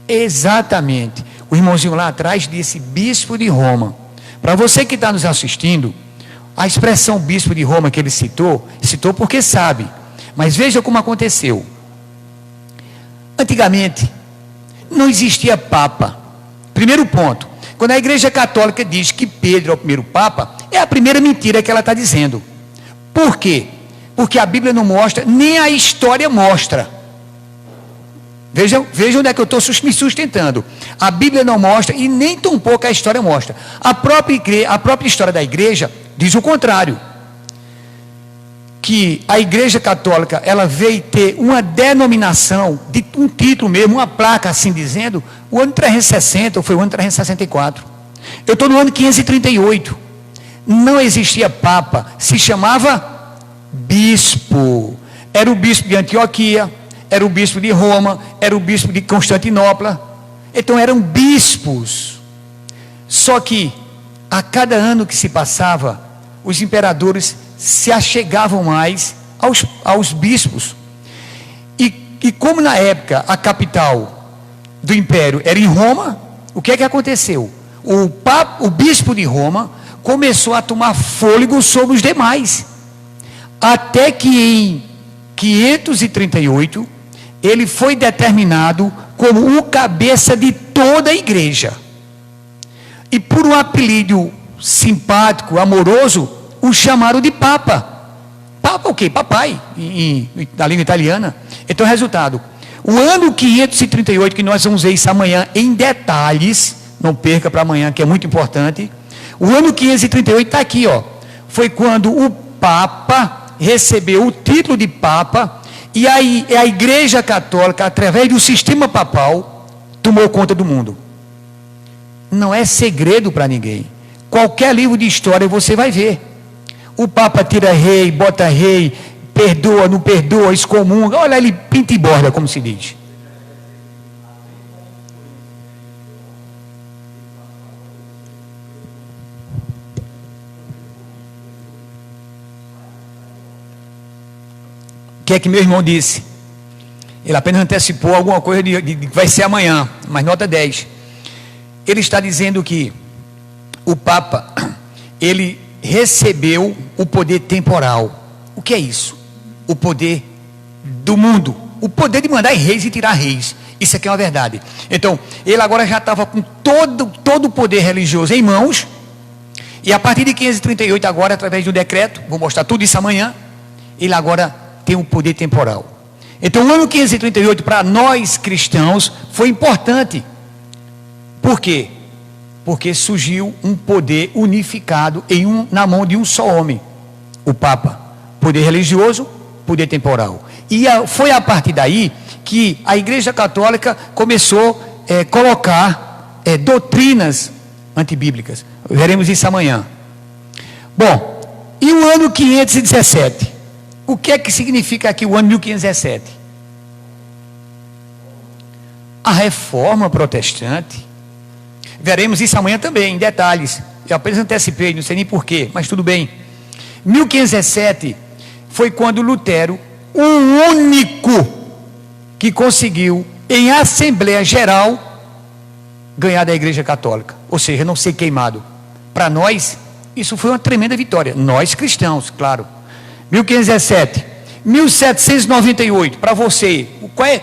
Exatamente. O irmãozinho lá atrás disse bispo de Roma. Para você que está nos assistindo, a expressão bispo de Roma que ele citou porque sabe. Mas veja como aconteceu. Antigamente, não existia papa. Primeiro ponto. Quando a Igreja Católica diz que Pedro é o primeiro papa, é a primeira mentira que ela está dizendo. Por quê? Porque a Bíblia não mostra, nem a história mostra. Vejam onde é que eu estou me sustentando. A Bíblia não mostra e nem tão pouco a história mostra. A própria história da igreja diz o contrário. Que a Igreja Católica, ela veio ter uma denominação, de um título mesmo, uma placa assim dizendo, o ano 360 ou foi o ano 364. Eu estou no ano 538. Não existia papa, se chamava bispo. Era o bispo de Antioquia, era o bispo de Roma, era o bispo de Constantinopla. Então eram bispos. Só que a cada ano que se passava, os imperadores se achegavam mais aos bispos. E como na época a capital do império era em Roma, o que é que aconteceu? O bispo de Roma começou a tomar fôlego sobre os demais. Até que em 538 ele foi determinado como o cabeça de toda a igreja. E por um apelido simpático, amoroso, o chamaram de Papa. Papa o quê? Papai, na língua italiana. Então, resultado, o ano 538, que nós vamos ver isso amanhã em detalhes, não perca para amanhã, que é muito importante. O ano 538 está aqui, ó. Foi quando o Papa recebeu o título de Papa, e aí a Igreja Católica, através do sistema papal, tomou conta do mundo. Não é segredo para ninguém. Qualquer livro de história você vai ver. O Papa tira rei, bota rei, perdoa, não perdoa, excomunga. Olha, ele pinta e borda, como se diz. O que é que meu irmão disse? Ele apenas antecipou alguma coisa de que vai ser amanhã, mas nota 10. Ele está dizendo que o Papa, ele recebeu o poder temporal. O que é isso? O poder do mundo. O poder de mandar reis e tirar reis. Isso aqui é uma verdade. Então, ele agora já estava com todo o poder religioso em mãos. E a partir de 538 agora, através de um decreto, vou mostrar tudo isso amanhã, ele agora tem um poder temporal. Então, o ano 538 para nós cristãos foi importante. Por quê? Porque surgiu um poder unificado na mão de um só homem, o Papa. Poder religioso, poder temporal. E foi a partir daí que a Igreja Católica começou a colocar doutrinas antibíblicas. Veremos isso amanhã. Bom, e o ano 517? O que é que significa aqui o ano 1517? A Reforma Protestante. Veremos isso amanhã também, em detalhes. Eu apenas antecipei, não sei nem porquê, mas tudo bem. 1517 foi quando Lutero, o único que conseguiu, em Assembleia Geral, ganhar da Igreja Católica. Ou seja, não ser queimado. Para nós, isso foi uma tremenda vitória. Nós cristãos, claro. 1517. 1798, para você, qual é,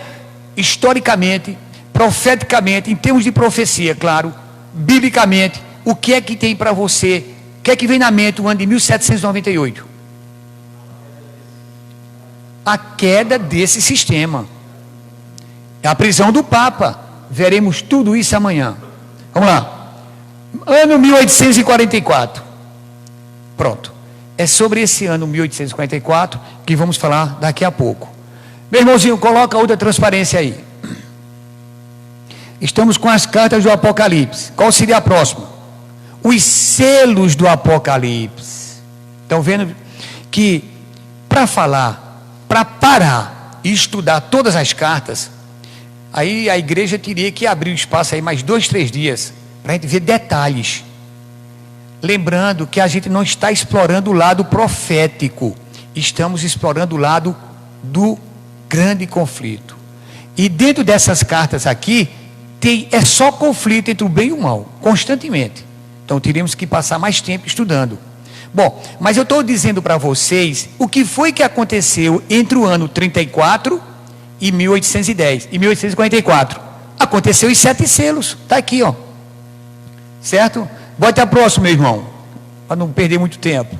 historicamente, profeticamente, em termos de profecia, claro, biblicamente, o que é que tem para você, o que é que vem na mente o ano de 1798? A queda desse sistema, a prisão do Papa, Veremos tudo isso amanhã. Vamos lá. Ano 1844. Pronto. É sobre esse ano 1844 que vamos falar daqui a pouco. Meu irmãozinho, coloca outra transparência aí. Estamos com as cartas do Apocalipse. Qual seria a próxima? Os selos do Apocalipse. Estão vendo que para falar, para parar e estudar todas as cartas, aí a igreja teria que abrir o espaço aí mais 2, 3 dias para a gente ver detalhes. Lembrando que a gente não está explorando o lado profético, estamos explorando o lado do grande conflito. E dentro dessas cartas aqui, é só conflito entre o bem e o mal, constantemente. Então teríamos que passar mais tempo estudando. Bom, mas eu estou dizendo para vocês o que foi que aconteceu entre o ano 34 e 1810 e 1844. Aconteceu os 7 selos, está aqui, ó. Certo? Bota a próxima, meu irmão, para não perder muito tempo.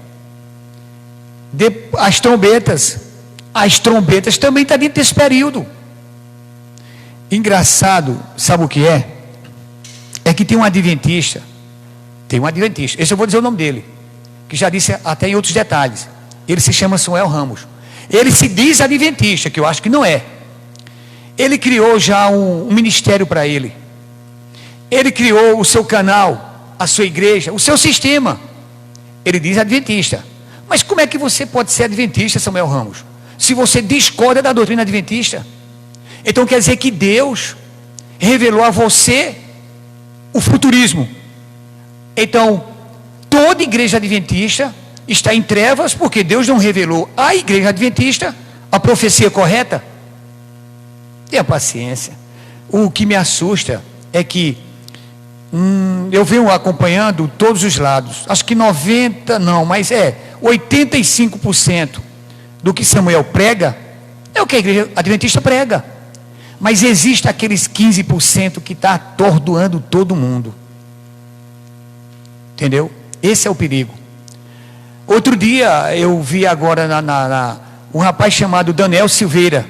As trombetas também estão dentro desse período. Engraçado, sabe o que é? É que tem um adventista, esse eu vou dizer o nome dele, que já disse até em outros detalhes. Ele se chama Samuel Ramos. Ele se diz adventista, que eu acho que não é. Ele criou já um ministério para ele. Ele criou o seu canal, a sua igreja, o seu sistema. Ele diz adventista. Mas como é que você pode ser adventista, Samuel Ramos, se você discorda da doutrina adventista? Então quer dizer que Deus revelou a você o futurismo. Então, toda igreja adventista está em trevas porque Deus não revelou à igreja adventista a profecia correta. Tenha paciência. O que me assusta é que eu venho acompanhando todos os lados. Acho que 85% do que Samuel prega é o que a igreja adventista prega. Mas existe aqueles 15% que está atordoando todo mundo. Entendeu? Esse é o perigo. Outro dia eu vi agora um rapaz chamado Daniel Silveira,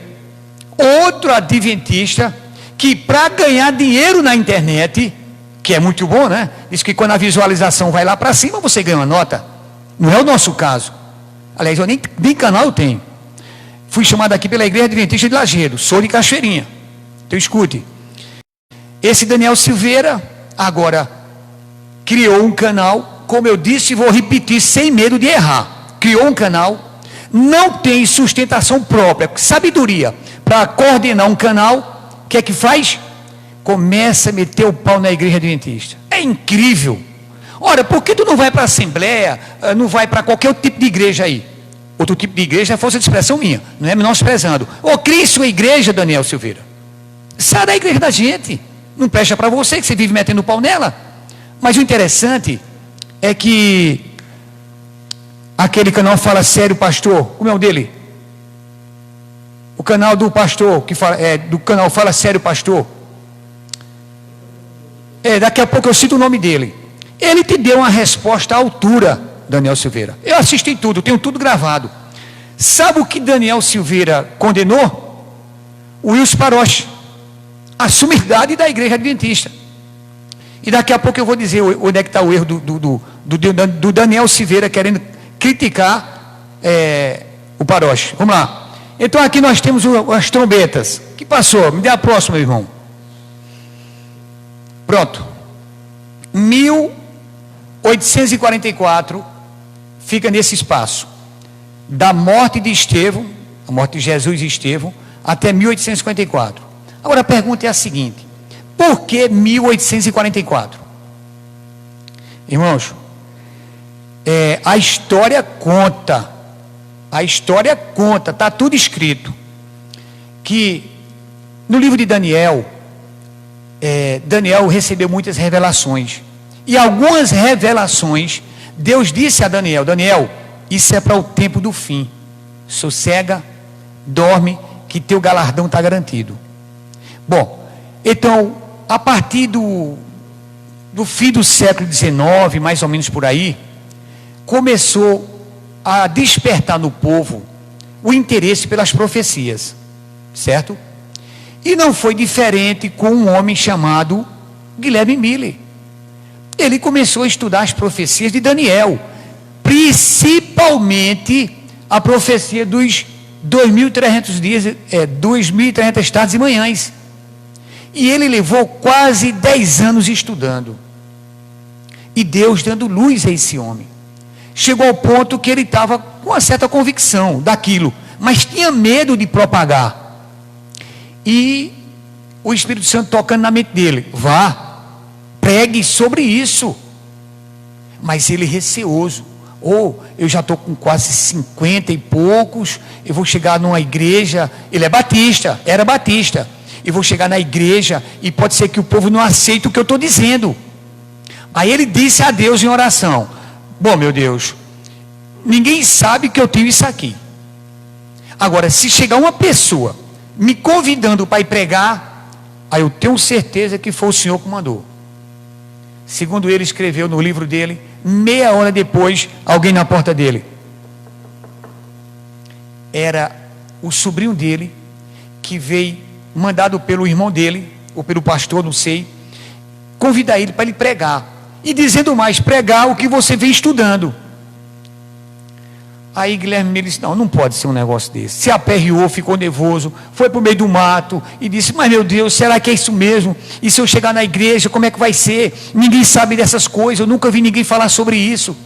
outro adventista, que para ganhar dinheiro na internet, que é muito bom, né? Diz que quando a visualização vai lá para cima, você ganha uma nota. Não é o nosso caso. Aliás, eu nem canal eu tenho. Fui chamado aqui pela Igreja Adventista de Lajeado, sou de Cachoeirinha. Então escute. Esse Daniel Silveira agora criou um canal, como eu disse, vou repetir sem medo de errar. Criou um canal, não tem sustentação própria, sabedoria para coordenar um canal. O que é que faz? Começa a meter o pau na igreja adventista. É incrível. Ora, por que tu não vai para a assembleia, não vai para qualquer outro tipo de igreja aí? Outro tipo de igreja é força de expressão minha, não é menosprezando. Crie sua igreja, Daniel Silveira. Sai da igreja da gente. Não presta para você, que você vive metendo o pau nela. Mas o interessante é que aquele canal Fala Sério Pastor, como é o dele? O canal do pastor, do canal Fala Sério Pastor. Daqui a pouco eu cito o nome dele. Ele te deu uma resposta à altura, Daniel Silveira. Eu assisti tudo, tenho tudo gravado. Sabe o que Daniel Silveira condenou? O Wilson Paroche, a sumidade da igreja adventista. E daqui a pouco eu vou dizer onde é que está o erro do Daniel Silveira querendo criticar o Paroche. Vamos lá. Então aqui nós temos as trombetas. O que passou? Me dê a próxima, meu irmão. Pronto. 1844 fica nesse espaço. Da morte de Estevão, a morte de Jesus e Estevão, até 1854. Agora a pergunta é a seguinte: por que 1844? Irmãos, a história conta, está tudo escrito, que no livro de Daniel, Daniel recebeu muitas revelações, e algumas revelações, Deus disse a Daniel: Daniel, isso é para o tempo do fim, sossega, dorme, que teu galardão está garantido. Bom, então, a partir do fim do século XIX, mais ou menos por aí, começou a despertar no povo o interesse pelas profecias, certo? E não foi diferente com um homem chamado Guilherme Miller. Ele começou a estudar as profecias de Daniel, principalmente a profecia dos 2.300 dias, 2.300 tardes e manhãs. E ele levou quase 10 anos estudando. E Deus dando luz a esse homem. Chegou ao ponto que ele estava com uma certa convicção daquilo, mas tinha medo de propagar. E o Espírito Santo tocando na mente dele: vá, pregue sobre isso. Mas ele receoso: eu já estou com quase 50 e poucos, eu vou chegar numa igreja, ele é batista, era batista, e vou chegar na igreja e pode ser que o povo não aceite o que eu estou dizendo. Aí ele disse a Deus em oração: bom, meu Deus, ninguém sabe que eu tenho isso aqui. Agora, se chegar uma pessoa me convidando para ir pregar, aí eu tenho certeza que foi o Senhor que mandou. Segundo ele escreveu no livro dele, meia hora depois, alguém na porta dele. Era o sobrinho dele, que veio, mandado pelo irmão dele, ou pelo pastor, não sei, convidar ele para ele pregar. E dizendo mais: pregar o que você vem estudando. Aí Guilherme Miller disse: não pode ser um negócio desse. Se aperreou, ficou nervoso, foi para o meio do mato e disse: mas meu Deus, será que é isso mesmo? E se eu chegar na igreja, como é que vai ser? Ninguém sabe dessas coisas, eu nunca vi ninguém falar sobre isso.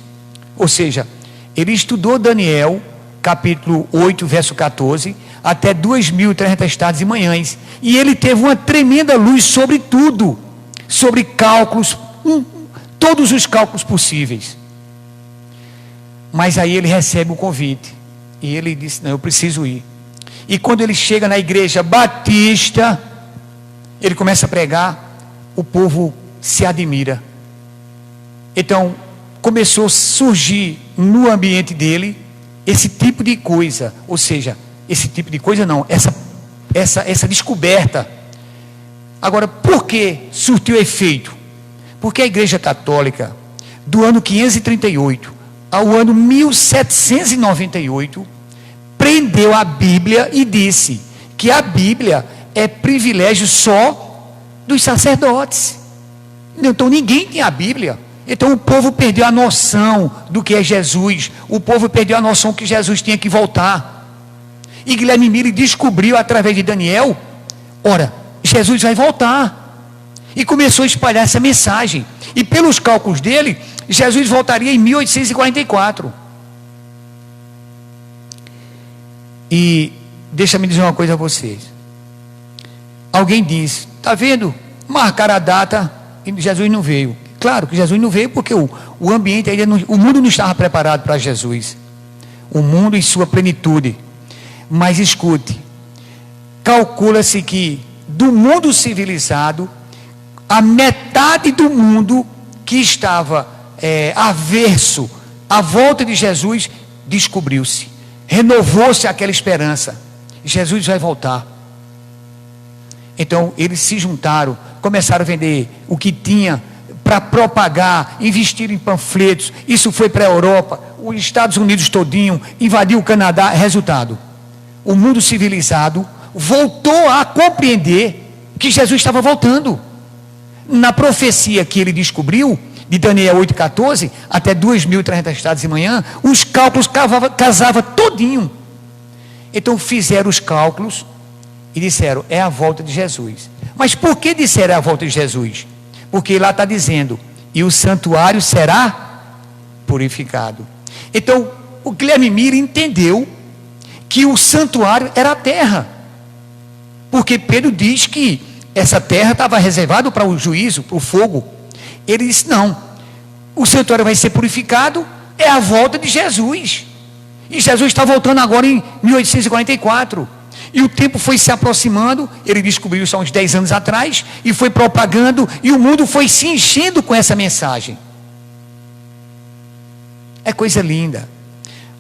Ou seja, ele estudou Daniel, capítulo 8, verso 14, até 2.300 tardes e manhãs. E ele teve uma tremenda luz sobre tudo, sobre cálculos, todos os cálculos possíveis. Mas aí ele recebe o convite, e ele disse: não, eu preciso ir. E quando ele chega na igreja batista, ele começa a pregar, o povo se admira. Então, começou a surgir no ambiente dele esse tipo de coisa, ou seja, esse tipo de coisa não, essa descoberta. Agora, por que surtiu efeito? Porque a igreja católica, do ano 538 ao ano 1798, prendeu a Bíblia e disse que a Bíblia é privilégio só dos sacerdotes. Então ninguém tem a Bíblia. Então o povo perdeu a noção do que é Jesus. O povo perdeu a noção que Jesus tinha que voltar. E Guilherme Miller descobriu através de Daniel: ora, Jesus vai voltar. E começou a espalhar essa mensagem. E pelos cálculos dele, Jesus voltaria em 1844. E deixa-me dizer uma coisa a vocês. Alguém diz: está vendo? Marcaram a data e Jesus não veio. Claro que Jesus não veio porque o ambiente ainda não, o mundo não estava preparado para Jesus. O mundo em sua plenitude. Mas escute, calcula-se que do mundo civilizado, a metade do mundo que estava averso à volta de Jesus, descobriu-se, renovou-se aquela esperança: Jesus vai voltar. Então eles se juntaram, começaram a vender o que tinha para propagar, investir em panfletos. Isso foi para a Europa, os Estados Unidos todinho, invadiu o Canadá. Resultado: o mundo civilizado voltou a compreender que Jesus estava voltando. Na profecia que ele descobriu, de Daniel 8,14 até 2.300 tardes de manhã, os cálculos casavam todinho. Então fizeram os cálculos e disseram: é a volta de Jesus. Mas por que disseram a volta de Jesus? Porque lá está dizendo: e o santuário será purificado. Então o Guilherme Miller entendeu que o santuário era a terra, porque Pedro diz que essa terra estava reservada para o juízo, para o fogo. Ele disse: não, o santuário vai ser purificado, é a volta de Jesus. E Jesus está voltando agora em 1844. E o tempo foi se aproximando. Ele descobriu isso há uns 10 anos atrás, e foi propagando, e o mundo foi se enchendo com essa mensagem. É coisa linda.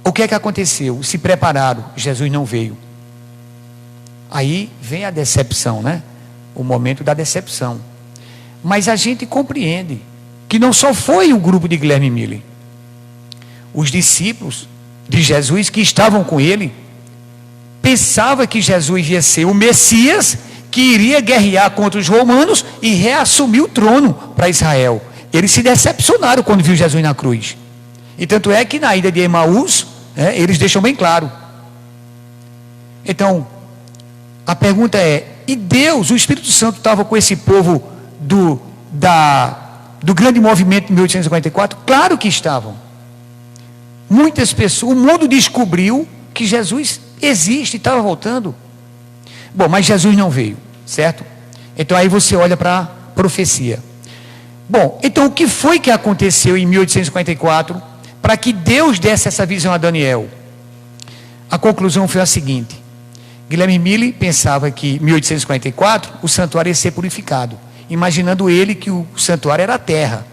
O que é que aconteceu? Se prepararam, Jesus não veio. Aí vem a decepção, né? O momento da decepção. Mas a gente compreende que não só foi o grupo de Guilherme Miller. Os discípulos de Jesus que estavam com ele pensavam que Jesus ia ser o Messias que iria guerrear contra os romanos e reassumir o trono para Israel. Eles se decepcionaram quando viu Jesus na cruz. E tanto é que na ida de Emaús, eles deixam bem claro. Então, a pergunta é, e Deus, o Espírito Santo estava com esse povo do grande movimento de 1854? Claro que estavam. Muitas pessoas, o mundo descobriu que Jesus existe e estava voltando. Bom, mas Jesus não veio, certo? Então aí você olha para a profecia. Bom, então o que foi que aconteceu em 1854 para que Deus desse essa visão a Daniel? A conclusão foi a seguinte: Guilherme Mille pensava que em 1854 o santuário ia ser purificado, imaginando ele que o santuário era a terra.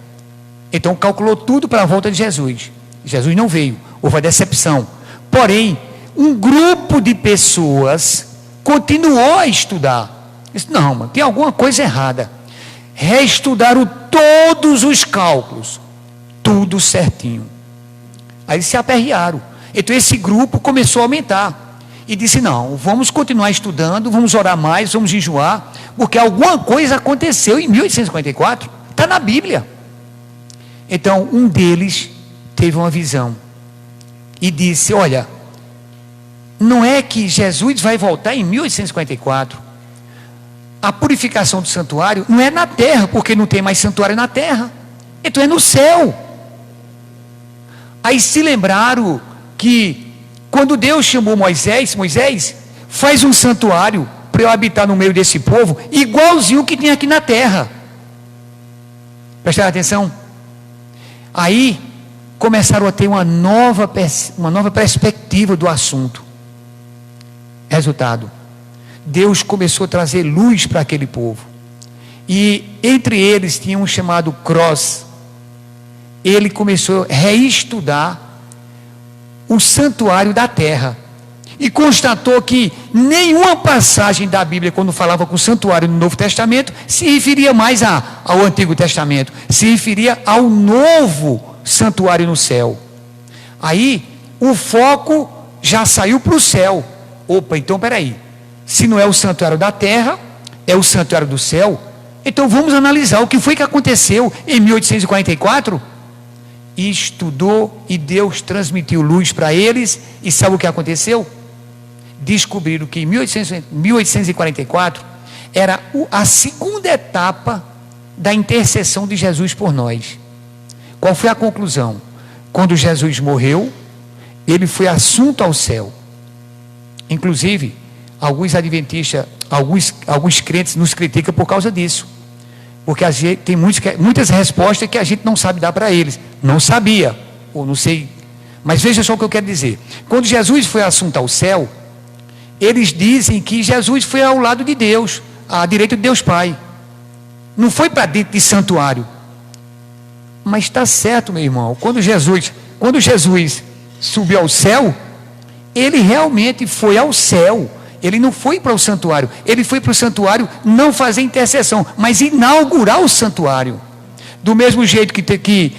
Então calculou tudo para a volta de Jesus. Jesus não veio, houve a decepção. Porém, um grupo de pessoas continuou a estudar. Disse, não, mano, tem alguma coisa errada. Reestudaram todos os cálculos, tudo certinho. Aí se aperrearam. Então esse grupo começou a aumentar. E disse, não, vamos continuar estudando, vamos orar mais, vamos jejuar, porque alguma coisa aconteceu em 1854. Está na Bíblia. Então um deles teve uma visão e disse, olha, não é que Jesus vai voltar em 1854. A purificação do santuário não é na terra, porque não tem mais santuário na terra. Então é no céu. Aí se lembraram que quando Deus chamou Moisés, faz um santuário para eu habitar no meio desse povo, igualzinho o que tem aqui na terra. Prestaram atenção? Aí começaram a ter uma nova perspectiva do assunto. Resultado, Deus começou a trazer luz para aquele povo. E entre eles tinha um chamado Cross. Ele começou a reestudar o santuário da terra. E constatou que nenhuma passagem da Bíblia, quando falava com o santuário no Novo Testamento, se referia mais ao Antigo Testamento. Se referia ao novo santuário no céu. Aí, o foco já saiu para o céu. Opa, então peraí, se não é o santuário da terra, é o santuário do céu, então vamos analisar o que foi que aconteceu em 1844, e estudou, e Deus transmitiu luz para eles, e sabe o que aconteceu? Descobriram que em 1844, era a segunda etapa da intercessão de Jesus por nós. Qual foi a conclusão? Quando Jesus morreu, ele foi assunto ao céu. Inclusive, alguns adventistas, alguns crentes nos criticam por causa disso. Porque a gente tem muitas respostas que a gente não sabe dar para eles. Não sabia, ou não sei. Mas veja só o que eu quero dizer. Quando Jesus foi assunto ao céu, eles dizem que Jesus foi ao lado de Deus, à direita de Deus Pai. Não foi para dentro de santuário. Mas está certo, meu irmão. Quando Jesus subiu ao céu, ele realmente foi ao céu. Ele não foi para o santuário. Ele foi para o santuário não fazer intercessão, mas inaugurar o santuário. Do mesmo jeito que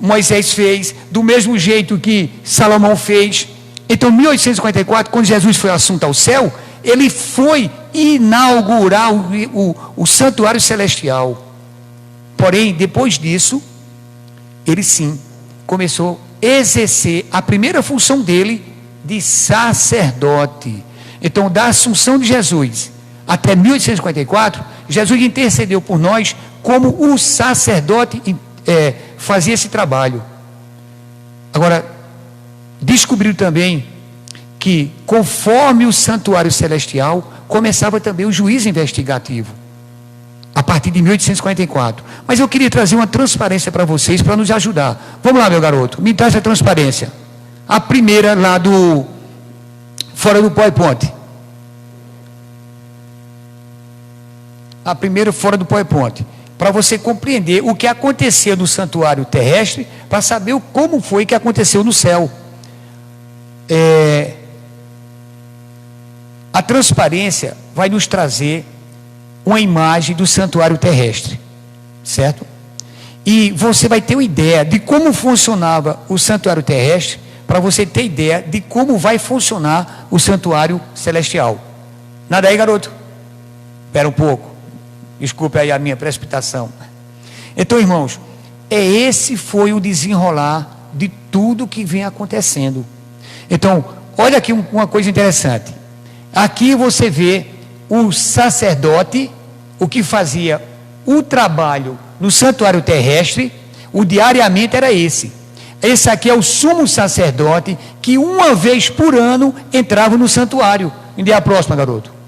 Moisés fez, do mesmo jeito que Salomão fez. Então, em 1854, quando Jesus foi assunto ao céu, ele foi inaugurar o santuário celestial. Porém, depois disso, ele sim começou a exercer a primeira função dele de sacerdote. Então, da assunção de Jesus até 1854, Jesus intercedeu por nós como o sacerdote fazia esse trabalho. Agora, descobriu também que conforme o santuário celestial, começava também o juízo investigativo, a partir de 1844. Mas eu queria trazer uma transparência para vocês, para nos ajudar. Vamos lá, meu garoto, me traz a transparência. A primeira lá fora do PowerPoint. A primeira fora do PowerPoint. Para você compreender o que aconteceu no santuário terrestre, para saber como foi que aconteceu no céu. A transparência vai nos trazer uma imagem do santuário terrestre, certo? E você vai ter uma ideia de como funcionava o santuário terrestre, para você ter ideia de como vai funcionar o santuário celestial. Nada aí, garoto? Espera um pouco. Desculpe aí a minha precipitação. Então, irmãos, esse foi o desenrolar de tudo que vem acontecendo. Então, olha aqui uma coisa interessante. Aqui você vê o sacerdote, o que fazia o trabalho no santuário terrestre, o diariamente era esse. Esse aqui é o sumo sacerdote que uma vez por ano entrava no santuário. Me dê a próxima, garoto.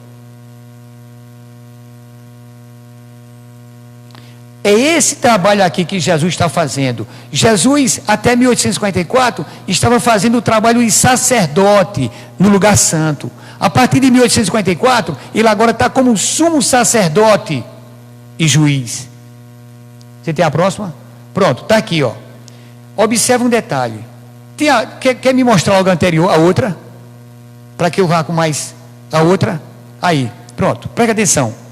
É esse trabalho aqui que Jesus está fazendo. Jesus, até 1854, estava fazendo o trabalho de sacerdote no lugar santo. A partir de 1854, ele agora está como sumo sacerdote e juiz. Você tem a próxima? Pronto, está aqui, ó. Observe um detalhe. Quer me mostrar algo anterior, a outra? Para que eu vá com mais a outra? Aí, pronto, presta atenção.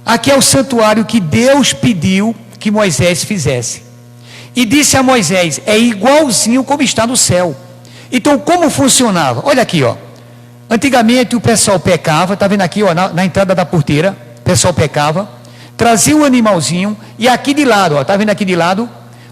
Aqui é o santuário que Deus pediu que Moisés fizesse. E disse a Moisés, é igualzinho como está no céu. Então, como funcionava? Olha aqui, ó. Antigamente o pessoal pecava, está vendo aqui, ó, na entrada da porteira, o pessoal pecava, trazia um animalzinho, e aqui de lado, ó, está vendo aqui de lado,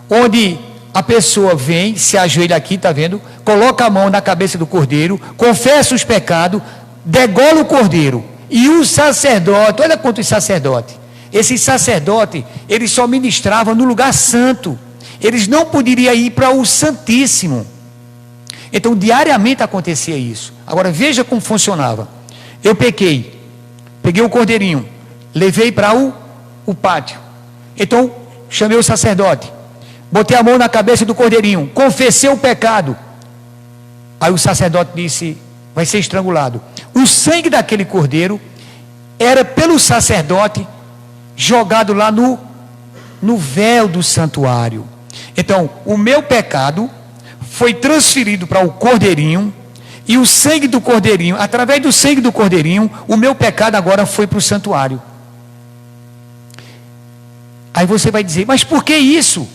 onde a pessoa vem, se ajoelha aqui, está vendo? Coloca a mão na cabeça do cordeiro, confessa os pecados, degola o cordeiro. E o sacerdote, olha quantos sacerdotes. Esse sacerdote, eles só ministravam no lugar santo. Eles não poderiam ir para o Santíssimo. Então, diariamente acontecia isso. Agora, veja como funcionava. Eu peguei o cordeirinho, levei para o pátio. Então, chamei o sacerdote, botei a mão na cabeça do cordeirinho, confessei o pecado. Aí o sacerdote disse, vai ser estrangulado. O sangue daquele cordeiro era pelo sacerdote jogado lá no véu do santuário. Então, o meu pecado foi transferido para o cordeirinho, e o sangue do cordeirinho, através do sangue do cordeirinho, o meu pecado agora foi para o santuário. Aí você vai dizer, mas por que isso?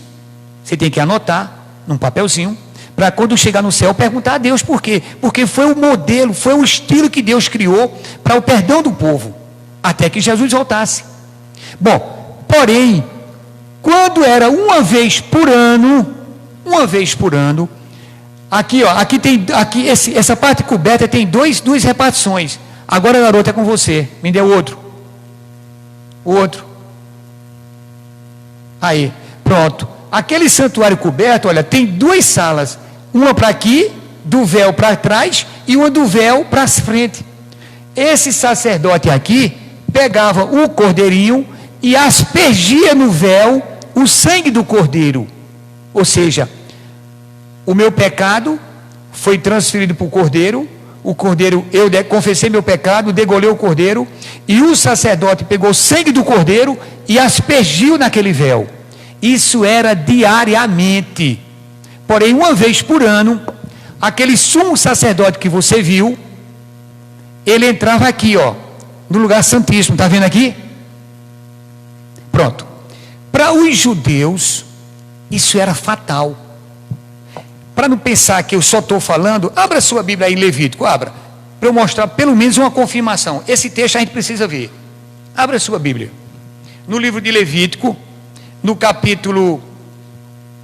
Você tem que anotar num papelzinho, para quando chegar no céu perguntar a Deus por quê. Porque foi o modelo, foi o estilo que Deus criou para o perdão do povo, até que Jesus voltasse. Bom, porém, quando era uma vez por ano, aqui, ó, essa parte coberta tem duas repartições. Agora, garota, é com você. Me dê o outro. Aí, pronto. Aquele santuário coberto, olha, tem duas salas. Uma para aqui, do véu para trás, e uma do véu para frente. Esse sacerdote aqui pegava o cordeirinho e aspergia no véu o sangue do cordeiro. Ou seja, o meu pecado foi transferido para o cordeiro, eu confessei meu pecado, degolei o cordeiro, e o sacerdote pegou o sangue do cordeiro e aspergiu naquele véu. Isso era diariamente. Porém, uma vez por ano, aquele sumo sacerdote que você viu, ele entrava aqui, ó, no lugar santíssimo, está vendo aqui? Pronto. Para os judeus, isso era fatal. Para não pensar que eu só estou falando, abra sua Bíblia aí em Levítico, abra, para eu mostrar pelo menos uma confirmação. Esse texto a gente precisa ver. Abra sua Bíblia. No livro de Levítico, no capítulo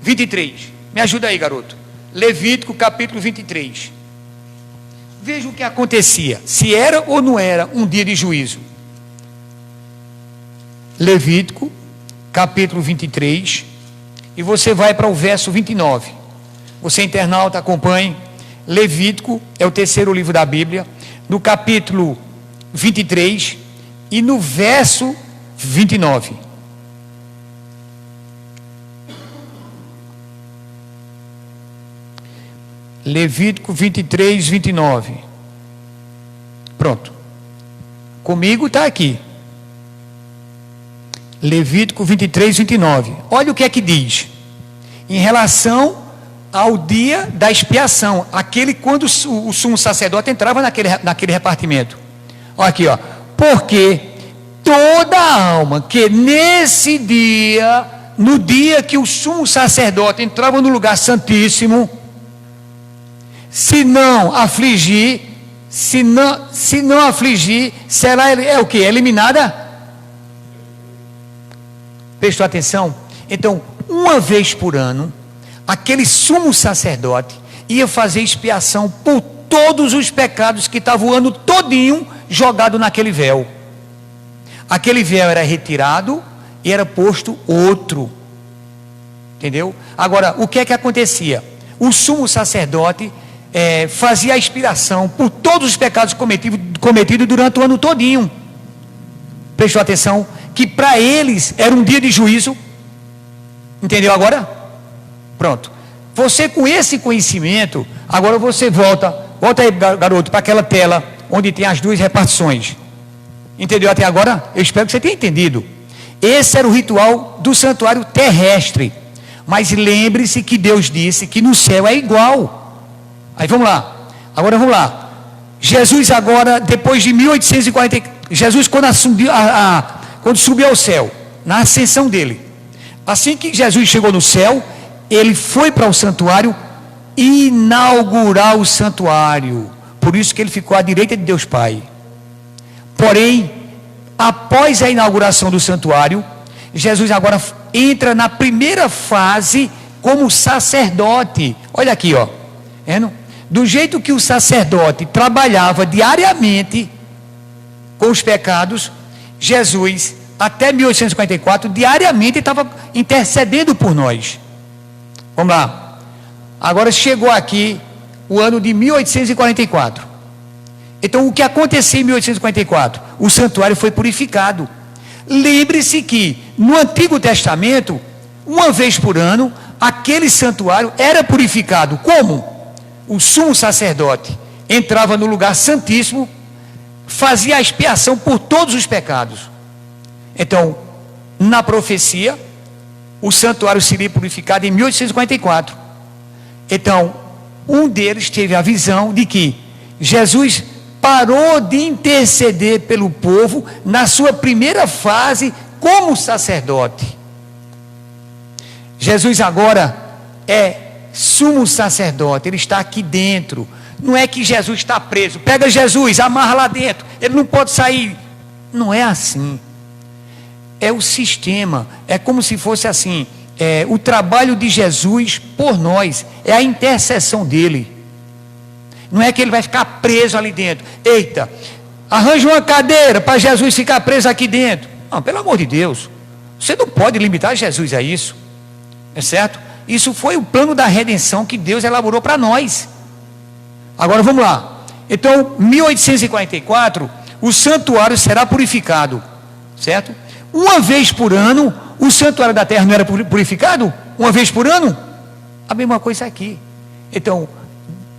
23. Me ajuda aí, garoto. Levítico, capítulo 23. Veja o que acontecia, se era ou não era um dia de juízo. Levítico, capítulo 23, e você vai para o verso 29. Você, internauta, acompanhe. Levítico é o terceiro livro da Bíblia, no capítulo 23 e no verso 29. Levítico 23, 29. Pronto. Comigo está aqui. Levítico 23, 29. Olha o que é que diz. Em relação ao dia da expiação. Aquele quando o sumo sacerdote entrava naquele repartimento. Olha aqui, ó. Porque toda alma que nesse dia, no dia que o sumo sacerdote entrava no lugar santíssimo, se não afligir, será o que? Eliminada Prestou atenção? Então, uma vez por ano, aquele sumo sacerdote ia fazer expiação por todos os pecados que estavam o ano todinho jogado naquele véu. Aquele véu era retirado e era posto outro. Entendeu? Agora, o que é que acontecia? O sumo sacerdote fazia a expiação por todos os pecados cometidos durante o ano todinho. Prestou atenção? Que para eles era um dia de juízo. Entendeu agora? Pronto. Você com esse conhecimento, agora você volta aí, garoto, para aquela tela onde tem as duas repartições. Entendeu até agora? Eu espero que você tenha entendido. Esse era o ritual do santuário terrestre. Mas lembre-se que Deus disse que no céu é igual. Aí vamos lá. Agora vamos lá. Jesus agora, depois de 1840, Jesus quando subiu ao céu, na ascensão dele. Assim que Jesus chegou no céu, ele foi para o santuário inaugurar o santuário. Por isso que ele ficou à direita de Deus Pai. Porém, após a inauguração do santuário, Jesus agora entra na primeira fase como sacerdote. Olha aqui, ó. Do jeito que o sacerdote trabalhava diariamente com os pecados, Jesus, até 1854, diariamente estava intercedendo por nós. Vamos lá. Agora chegou aqui o ano de 1844. Então, o que aconteceu em 1844? O santuário foi purificado. Lembre-se que no Antigo Testamento, uma vez por ano, aquele santuário era purificado. Como? O sumo sacerdote entrava no lugar santíssimo, fazia a expiação por todos os pecados. Então, na profecia, o santuário seria purificado em 1844. Então, um deles teve a visão de que Jesus parou de interceder pelo povo na sua primeira fase como sacerdote. Jesus agora é sumo sacerdote, ele está aqui dentro. Não é que Jesus está preso, pega Jesus, amarra lá dentro, ele não pode sair. Não é assim. É o sistema, é como se fosse assim, o trabalho de Jesus por nós, é a intercessão dele. Não é que ele vai ficar preso ali dentro. Eita, arranja uma cadeira para Jesus ficar preso aqui dentro. Não, pelo amor de Deus, você não pode limitar Jesus a isso, é certo? Isso foi o plano da redenção que Deus elaborou para nós. Agora vamos lá. Então, 1844, o santuário será purificado, certo? Uma vez por ano, o santuário da terra não era purificado? Uma vez por ano? A mesma coisa aqui. Então,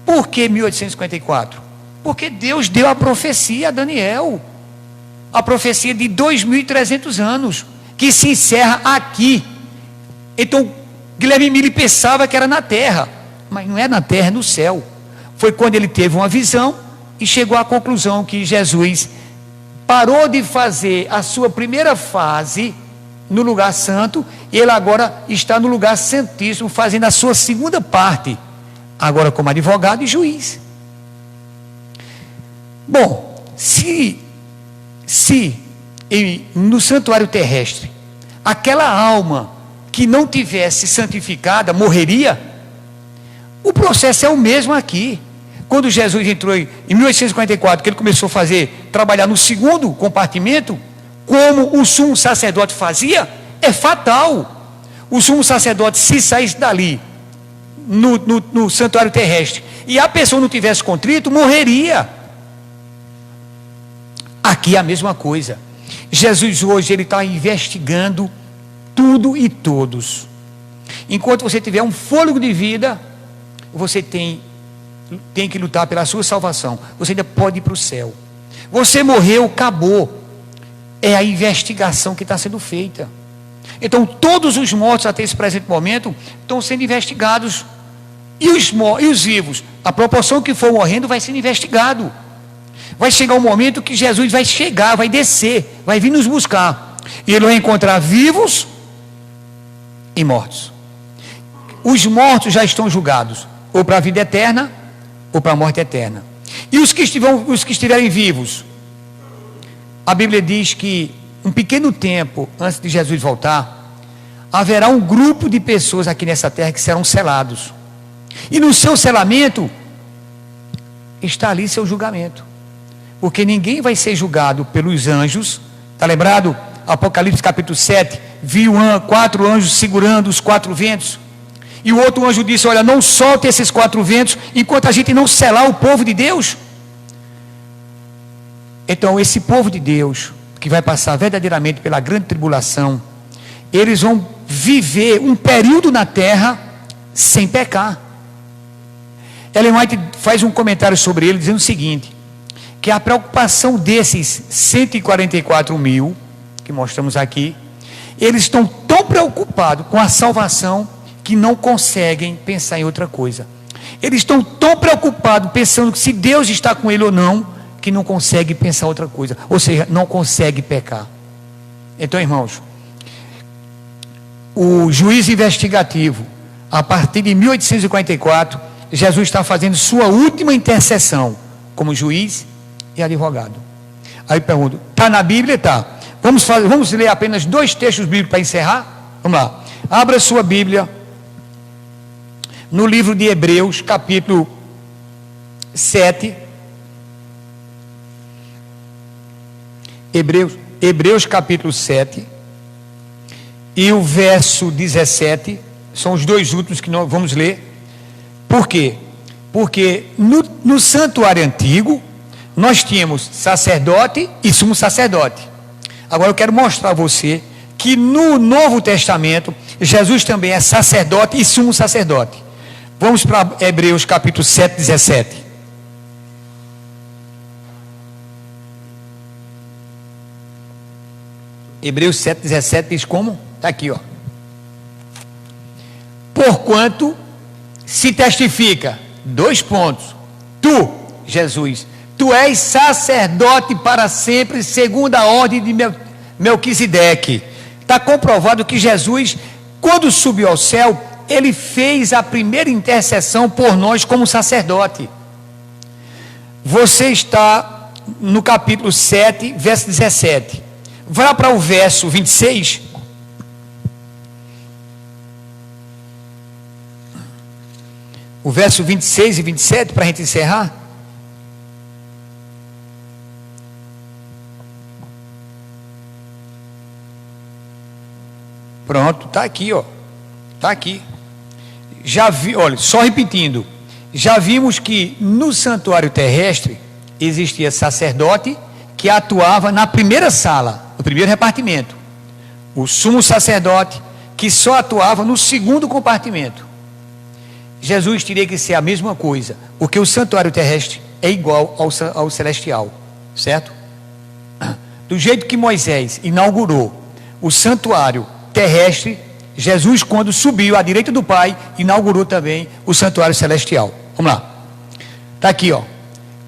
por que 1854? Porque Deus deu a profecia a Daniel. A profecia de 2.300 anos, que se encerra aqui. Então, Guilherme Mille pensava que era na terra, mas não é na terra, é no céu. Foi quando ele teve uma visão e chegou à conclusão que Jesus parou de fazer a sua primeira fase no lugar santo, e ele agora está no lugar santíssimo, fazendo a sua segunda parte, agora como advogado e juiz. Bom, se no santuário terrestre, aquela alma que não tivesse santificada morreria, o processo é o mesmo aqui. Quando Jesus entrou em 1844, que ele começou a trabalhar no segundo compartimento, como o sumo sacerdote fazia, é fatal. O sumo sacerdote, se saísse dali, no santuário terrestre, e a pessoa não tivesse contrito, morreria. Aqui é a mesma coisa. Jesus hoje, ele está investigando tudo e todos. Enquanto você tiver um fôlego de vida, você tem que lutar pela sua salvação. Você ainda pode ir para o céu. Você morreu, acabou. É a investigação que está sendo feita. Então, todos os mortos até esse presente momento estão sendo investigados. E os vivos, a proporção que for morrendo, vai sendo investigado. Vai chegar um momento que Jesus vai chegar, vai descer, vai vir nos buscar. E ele vai encontrar vivos e mortos. Os mortos já estão julgados, ou para a vida eterna, ou para a morte eterna. E os que estiverem vivos, a Bíblia diz que um pequeno tempo antes de Jesus voltar, haverá um grupo de pessoas aqui nessa terra que serão selados. E no seu selamento está ali seu julgamento. Porque ninguém vai ser julgado pelos anjos. Está lembrado? Apocalipse capítulo 7, viu 4 anjos segurando os 4 ventos. E o outro anjo disse: olha, não solte esses 4 ventos enquanto a gente não selar o povo de Deus. Então esse povo de Deus, que vai passar verdadeiramente pela grande tribulação, eles vão viver um período na terra sem pecar. Ellen White faz um comentário sobre ele dizendo o seguinte: que a preocupação desses 144 mil que mostramos aqui, eles estão tão preocupados com a salvação que não conseguem pensar em outra coisa. Eles estão tão preocupados pensando que se Deus está com ele ou não, que não consegue pensar outra coisa, ou seja, não consegue pecar. Então, irmãos, o juiz investigativo, a partir de 1844, Jesus está fazendo sua última intercessão como juiz e advogado. Aí eu pergunto: está na Bíblia? Está. Vamos ler apenas 2 textos bíblicos para encerrar? Vamos lá. Abra sua Bíblia no livro de Hebreus, capítulo 7. Hebreus capítulo 7 e o verso 17, são os 2 últimos que nós vamos ler. Por quê? Porque no santuário antigo nós tínhamos sacerdote e sumo sacerdote. Agora eu quero mostrar a você que no Novo Testamento Jesus também é sacerdote e sumo sacerdote. Vamos para Hebreus capítulo 7, 17. Hebreus 7, 17 diz como? Está aqui, ó. Porquanto se testifica, 2 pontos, tu, Jesus, tu és sacerdote para sempre, segundo a ordem de Melquisedeque. Está comprovado que Jesus, quando subiu ao céu, ele fez a primeira intercessão por nós como sacerdote. Você está no capítulo 7, verso 17. Vai para o verso 26. O verso 26 e 27, para a gente encerrar. Pronto, está aqui, ó. Está aqui. Já vi, olha, só repetindo. Já vimos que no santuário terrestre existia sacerdote que atuava na primeira sala, no primeiro repartimento. O sumo sacerdote que só atuava no segundo compartimento. Jesus teria que ser a mesma coisa, porque o santuário terrestre é igual ao celestial, certo? Do jeito que Moisés inaugurou o santuário terrestre, Jesus, quando subiu à direita do Pai, inaugurou também o santuário celestial. Vamos lá. Está aqui, ó.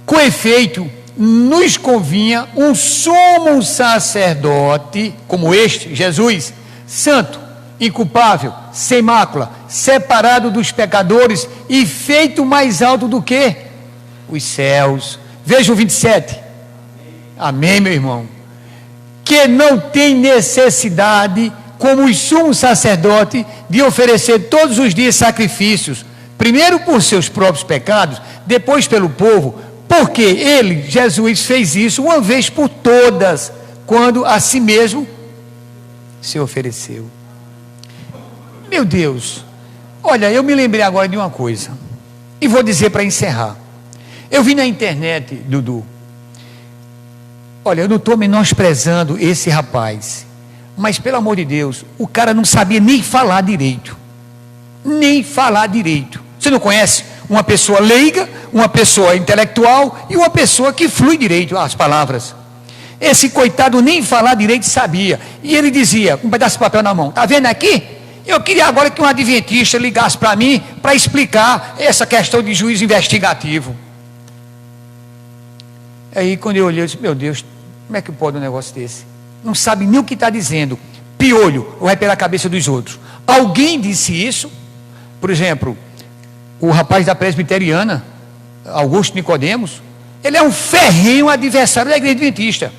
Com efeito, nos convinha um sumo sacerdote como este, Jesus, santo, inculpável, sem mácula, separado dos pecadores e feito mais alto do que os céus. Veja o 27. Amém, meu irmão. Que não tem necessidade, como o sumo sacerdote, de oferecer todos os dias sacrifícios, primeiro por seus próprios pecados, depois pelo povo, porque ele, Jesus, fez isso uma vez por todas, quando a si mesmo se ofereceu. Meu Deus, olha, eu me lembrei agora de uma coisa, e vou dizer para encerrar. Eu vi na internet, Dudu, olha, eu não estou menosprezando esse rapaz, mas pelo amor de Deus, o cara não sabia nem falar direito. Nem falar direito. Você não conhece uma pessoa leiga, uma pessoa intelectual e uma pessoa que flui direito as palavras? Esse coitado nem falar direito sabia. E ele dizia, com um pedaço de papel na mão: está vendo aqui? Eu queria agora que um adventista ligasse para mim para explicar essa questão de juízo investigativo. Aí quando eu olhei, eu disse: meu Deus, como é que pode um negócio desse? Não sabe nem o que está dizendo. Piolho, vai pela cabeça dos outros. Alguém disse isso? Por exemplo, o rapaz da presbiteriana, Augusto Nicodemos, ele é um ferrenho adversário da igreja adventista.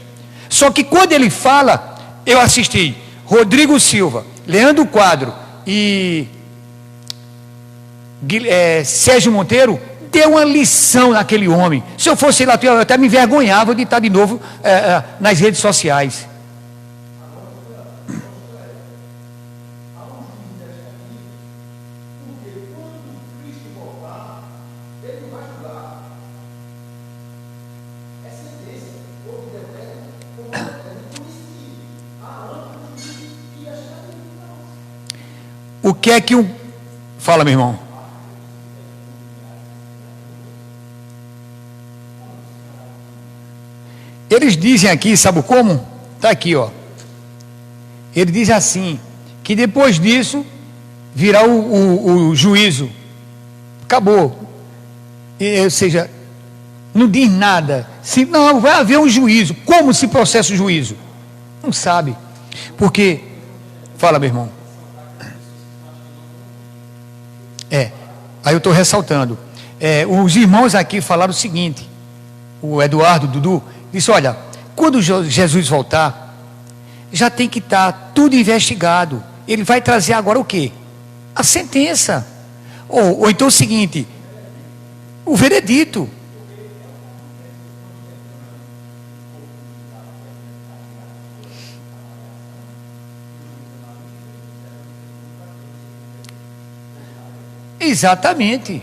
Só que quando ele fala, eu assisti Rodrigo Silva, Leandro Quadro e Sérgio Monteiro, deu uma lição naquele homem. Se eu fosse lá, eu até me envergonhava de estar de novo nas redes sociais. O que é que um... Fala, meu irmão. Eles dizem aqui, sabe como? Está aqui, ó. Ele diz assim, que depois disso virá o juízo. Acabou. Ou seja, não diz nada. Não, vai haver um juízo. Como se processa o juízo? Não sabe. Porque, fala, meu irmão. Aí eu estou ressaltando. Os irmãos aqui falaram o seguinte, o Eduardo, o Dudu, disse, olha, quando Jesus voltar, já tem que estar tudo investigado. Ele vai trazer agora o quê? A sentença. Ou então o seguinte, o veredito. Exatamente.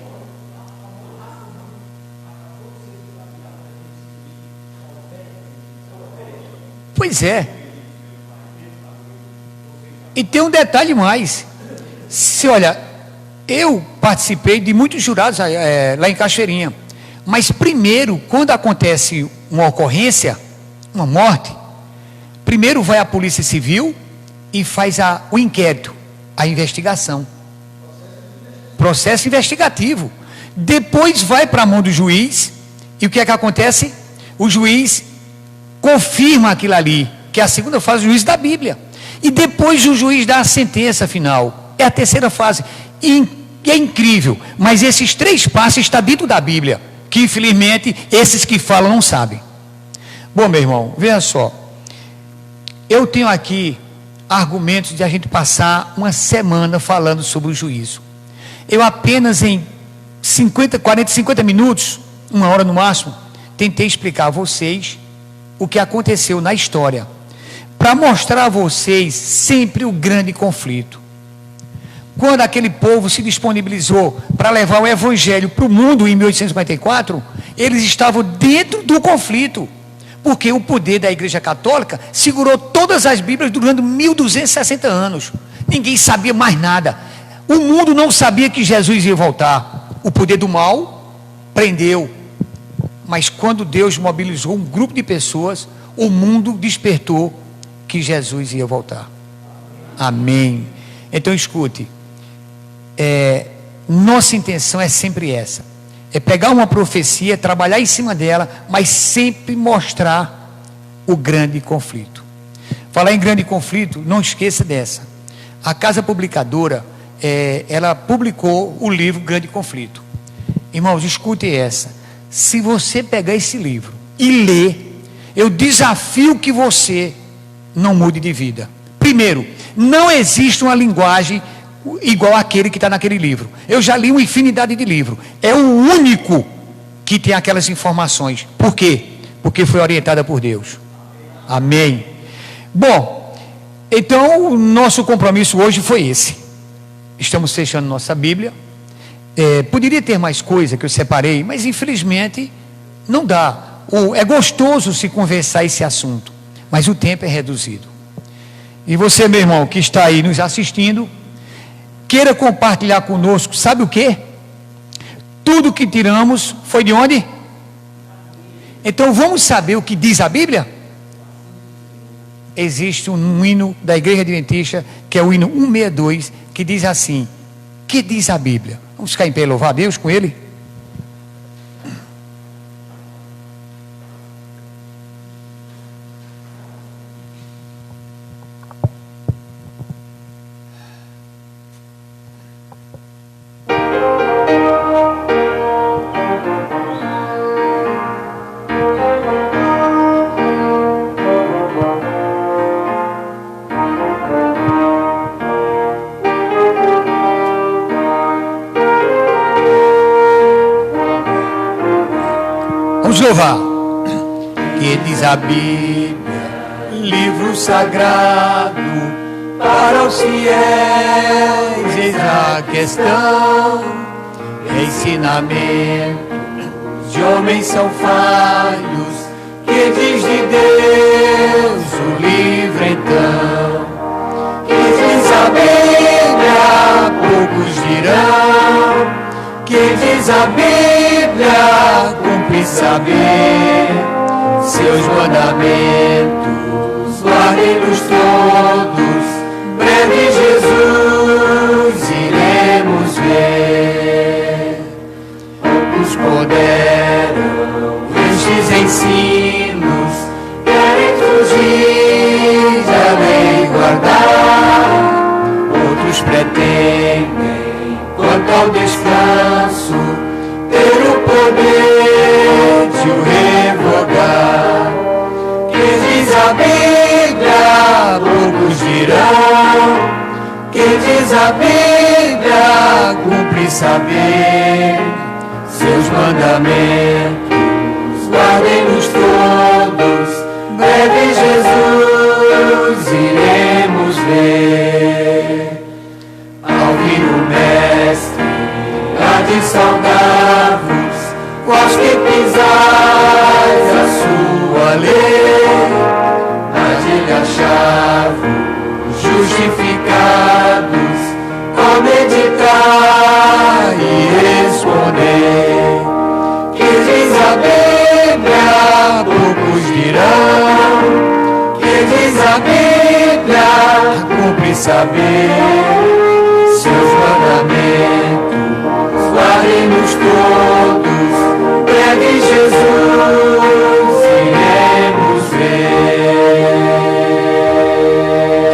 Pois é. E tem um detalhe mais. Olha, eu participei de muitos jurados lá em Cachoeirinha. Mas primeiro, quando acontece uma ocorrência, uma morte, primeiro vai a Polícia Civil e faz o inquérito, a investigação. Processo investigativo. Depois vai para a mão do juiz. E o que é que acontece? O juiz confirma aquilo ali, que é a segunda fase do juízo da Bíblia. E depois o juiz dá a sentença final. É a terceira fase. E é incrível. Mas esses 3 passos estão dentro da Bíblia, que infelizmente esses que falam não sabem. Bom, meu irmão, veja só. Eu tenho aqui argumentos de a gente passar uma semana falando sobre o juízo. Eu apenas em 50 minutos, 1 hora no máximo, tentei explicar a vocês o que aconteceu na história, para mostrar a vocês sempre o grande conflito. Quando aquele povo se disponibilizou para levar o evangelho para o mundo em 1854, eles estavam dentro do conflito, porque o poder da Igreja Católica segurou todas as Bíblias durante 1260 anos. Ninguém sabia mais nada. O mundo não sabia que Jesus ia voltar. O poder do mal prendeu. Mas quando Deus mobilizou um grupo de pessoas, o mundo despertou que Jesus ia voltar. Amém. Então escute. Nossa intenção é sempre essa. É pegar uma profecia, trabalhar em cima dela, mas sempre mostrar o grande conflito. Falar em grande conflito, não esqueça dessa. A Casa Publicadora, ela publicou o livro Grande Conflito. Irmãos, escute essa. Se você pegar esse livro e ler, eu desafio que você não mude de vida. Primeiro, não existe uma linguagem igual àquele que está naquele livro. Eu já li uma infinidade de livros. É o único que tem aquelas informações. Por quê? Porque foi orientada por Deus. Amém. Bom, então o nosso compromisso hoje foi esse. Estamos fechando nossa Bíblia. Poderia ter mais coisa que eu separei, mas infelizmente não dá. É gostoso se conversar esse assunto, mas o tempo é reduzido. E você, meu irmão, que está aí nos assistindo, queira compartilhar conosco, sabe o quê? Tudo que tiramos foi de onde? Então vamos saber o que diz a Bíblia? Existe um hino da Igreja Adventista, que é o hino 162, que diz assim: que diz a Bíblia? Vamos ficar em pé e louvar a Deus com ele? Vamos louvar. Que diz a Bíblia, livro sagrado para os fiéis, eis a questão, ensinamento de homens são falhos, que diz de Deus o livro então. Que diz a Bíblia, poucos dirão, que diz a Bíblia, cumpre saber, seus mandamentos, guardem-nos todos, breve Jesus iremos ver. Poucos poderão estes ensinos, querem fugir da lei guardar, outros pretendem, quanto ao descanso, ter o poder de o revogar. Que diz a Bíblia, poucos dirão, que diz a Bíblia, cumpre saber, seus mandamentos, guardem-nos todos, breve Jesus iremos ver. Ao vir o Mestre, há de saudar-vos, vós que pisais a sua lei, há de achar-vos justificados ao meditar e responder. Que diz a Bíblia, poucos dirão, que diz a Bíblia, cumpre saber, seus mandamentos, guardem-nos todos, breve Jesus iremos ver.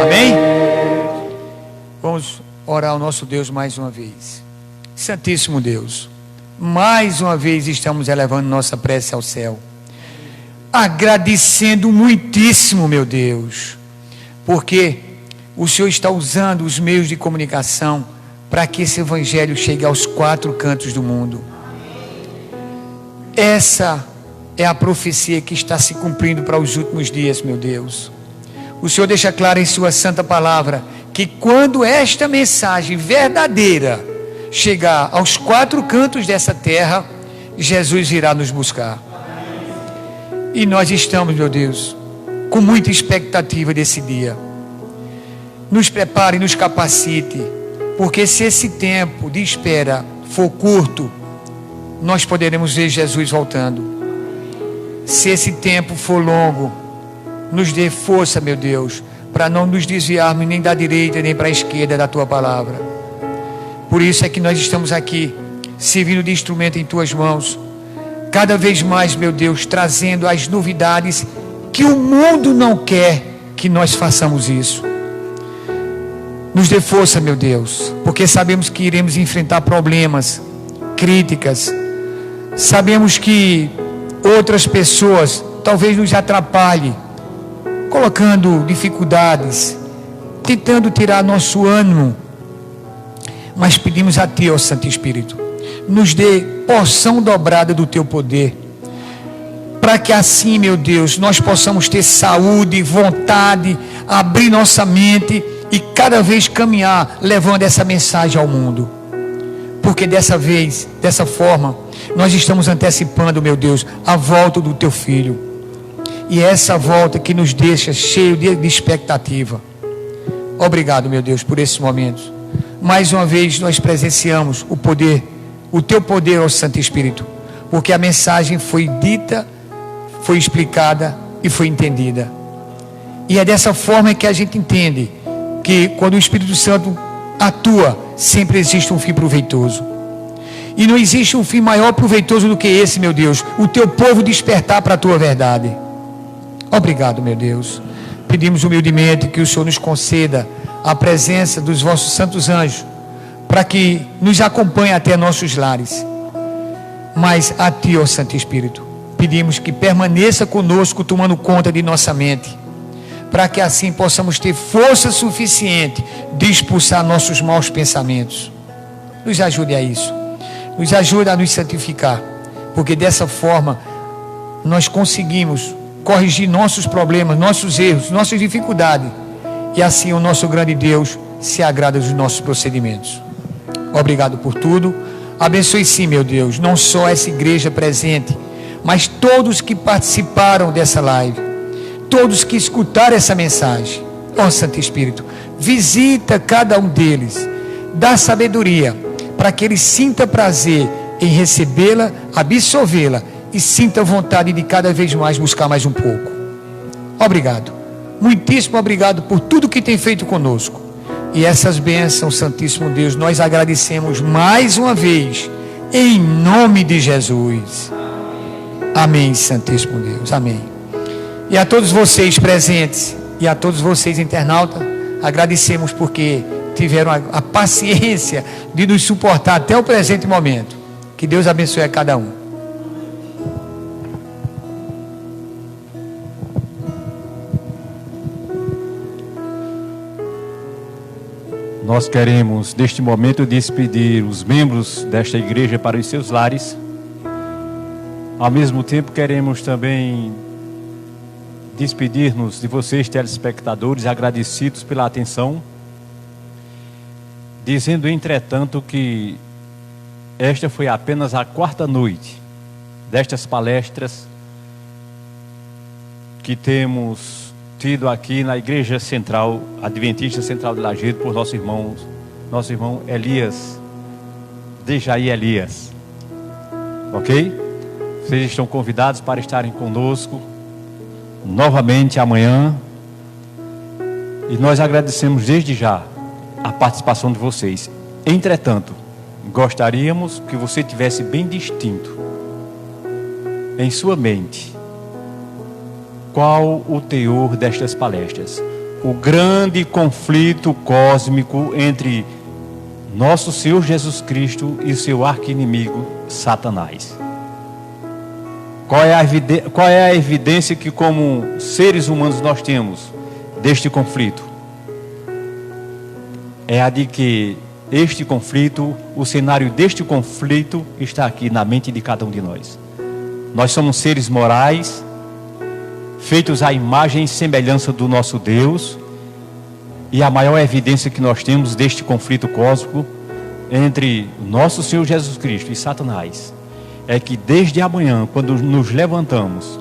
Amém? Vamos orar ao nosso Deus mais uma vez. Santíssimo Deus, mais uma vez estamos elevando nossa prece ao céu, agradecendo muitíssimo, meu Deus, porque o Senhor está usando os meios de comunicação para que esse evangelho chegue aos 4 cantos do mundo. Essa é a profecia que está se cumprindo para os últimos dias, meu Deus. O Senhor deixa claro em sua santa palavra que quando esta mensagem verdadeira chegar aos 4 cantos dessa terra, Jesus irá nos buscar. E nós estamos, meu Deus, com muita expectativa desse dia. Nos prepare, nos capacite, porque se esse tempo de espera for curto, nós poderemos ver Jesus voltando. Se esse tempo for longo, nos dê força, meu Deus, para não nos desviarmos nem da direita nem para a esquerda da Tua palavra. Por isso é que nós estamos aqui, servindo de instrumento em Tuas mãos, cada vez mais, meu Deus, trazendo as novidades que o mundo não quer que nós façamos isso. Nos dê força, meu Deus, porque sabemos que iremos enfrentar problemas, críticas. Sabemos que outras pessoas talvez nos atrapalhem, colocando dificuldades, tentando tirar nosso ânimo. Mas pedimos a Ti, ó Santo Espírito, nos dê porção dobrada do Teu poder, para que assim, meu Deus, nós possamos ter saúde, vontade, abrir nossa mente e cada vez caminhar levando essa mensagem ao mundo. Porque dessa vez, dessa forma, nós estamos antecipando, meu Deus, a volta do Teu Filho. E é essa volta que nos deixa cheio de expectativa. Obrigado, meu Deus, por esses momentos. Mais uma vez nós presenciamos o poder, o Teu poder, ó Santo Espírito, porque a mensagem foi dita, foi explicada e foi entendida. E é dessa forma que a gente entende que quando o Espírito Santo atua, sempre existe um fim proveitoso. E não existe um fim maior proveitoso do que esse, meu Deus, o Teu povo despertar para a Tua verdade. Obrigado, meu Deus. Pedimos humildemente que o Senhor nos conceda a presença dos vossos santos anjos, para que nos acompanhe até nossos lares. Mas a Ti, ó Santo Espírito, pedimos que permaneça conosco, tomando conta de nossa mente, para que assim possamos ter força suficiente de expulsar nossos maus pensamentos. Nos ajude a isso. Nos ajude a nos santificar, porque dessa forma nós conseguimos corrigir nossos problemas, nossos erros, nossas dificuldades. E assim o nosso grande Deus se agrada dos nossos procedimentos. Obrigado por tudo. Abençoe sim, meu Deus, não só essa igreja presente, mas todos que participaram dessa live, todos que escutaram essa mensagem. Ó Santo Espírito, visita cada um deles, dá sabedoria, para que ele sinta prazer em recebê-la, absorvê-la e sinta vontade de cada vez mais buscar mais um pouco. Obrigado, muitíssimo obrigado por tudo que tem feito conosco. E essas bênçãos, Santíssimo Deus, nós agradecemos mais uma vez, em nome de Jesus. Amém, Santíssimo Deus, amém. E a todos vocês presentes e a todos vocês internautas, agradecemos porque tiveram a paciência de nos suportar até o presente momento. Que Deus abençoe a cada um. Nós queremos, neste momento, despedir os membros desta igreja para os seus lares. Ao mesmo tempo, queremos também despedir-nos de vocês, telespectadores, agradecidos pela atenção, dizendo, entretanto, que esta foi apenas a 4ª noite destas palestras que temos tido aqui na Igreja Central, Adventista Central de Lajedo, por nosso irmão Elias, Dejaí Elias. Ok? Vocês estão convidados para estarem conosco novamente amanhã. E nós agradecemos desde já a participação de vocês. Entretanto, gostaríamos que você tivesse bem distinto em sua mente qual o teor destas palestras. O grande conflito cósmico entre nosso Senhor Jesus Cristo e seu arqui-inimigo Satanás. Qual é a evidência que, como seres humanos, nós temos deste conflito? É a de que este conflito, o cenário deste conflito está aqui na mente de cada um de nós. Nós somos seres morais, feitos à imagem e semelhança do nosso Deus, e a maior evidência que nós temos deste conflito cósmico entre nosso Senhor Jesus Cristo e Satanás é que desde amanhã, quando nos levantamos,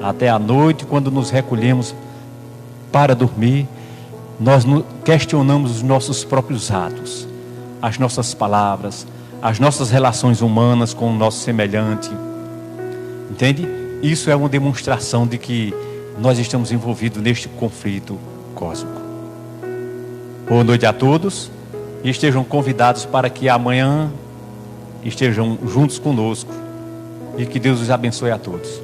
até a noite, quando nos recolhemos para dormir, nós questionamos os nossos próprios atos, as nossas palavras, as nossas relações humanas com o nosso semelhante. Entende? Isso é uma demonstração de que nós estamos envolvidos neste conflito cósmico. Boa noite a todos e estejam convidados para que amanhã estejam juntos conosco e que Deus os abençoe a todos.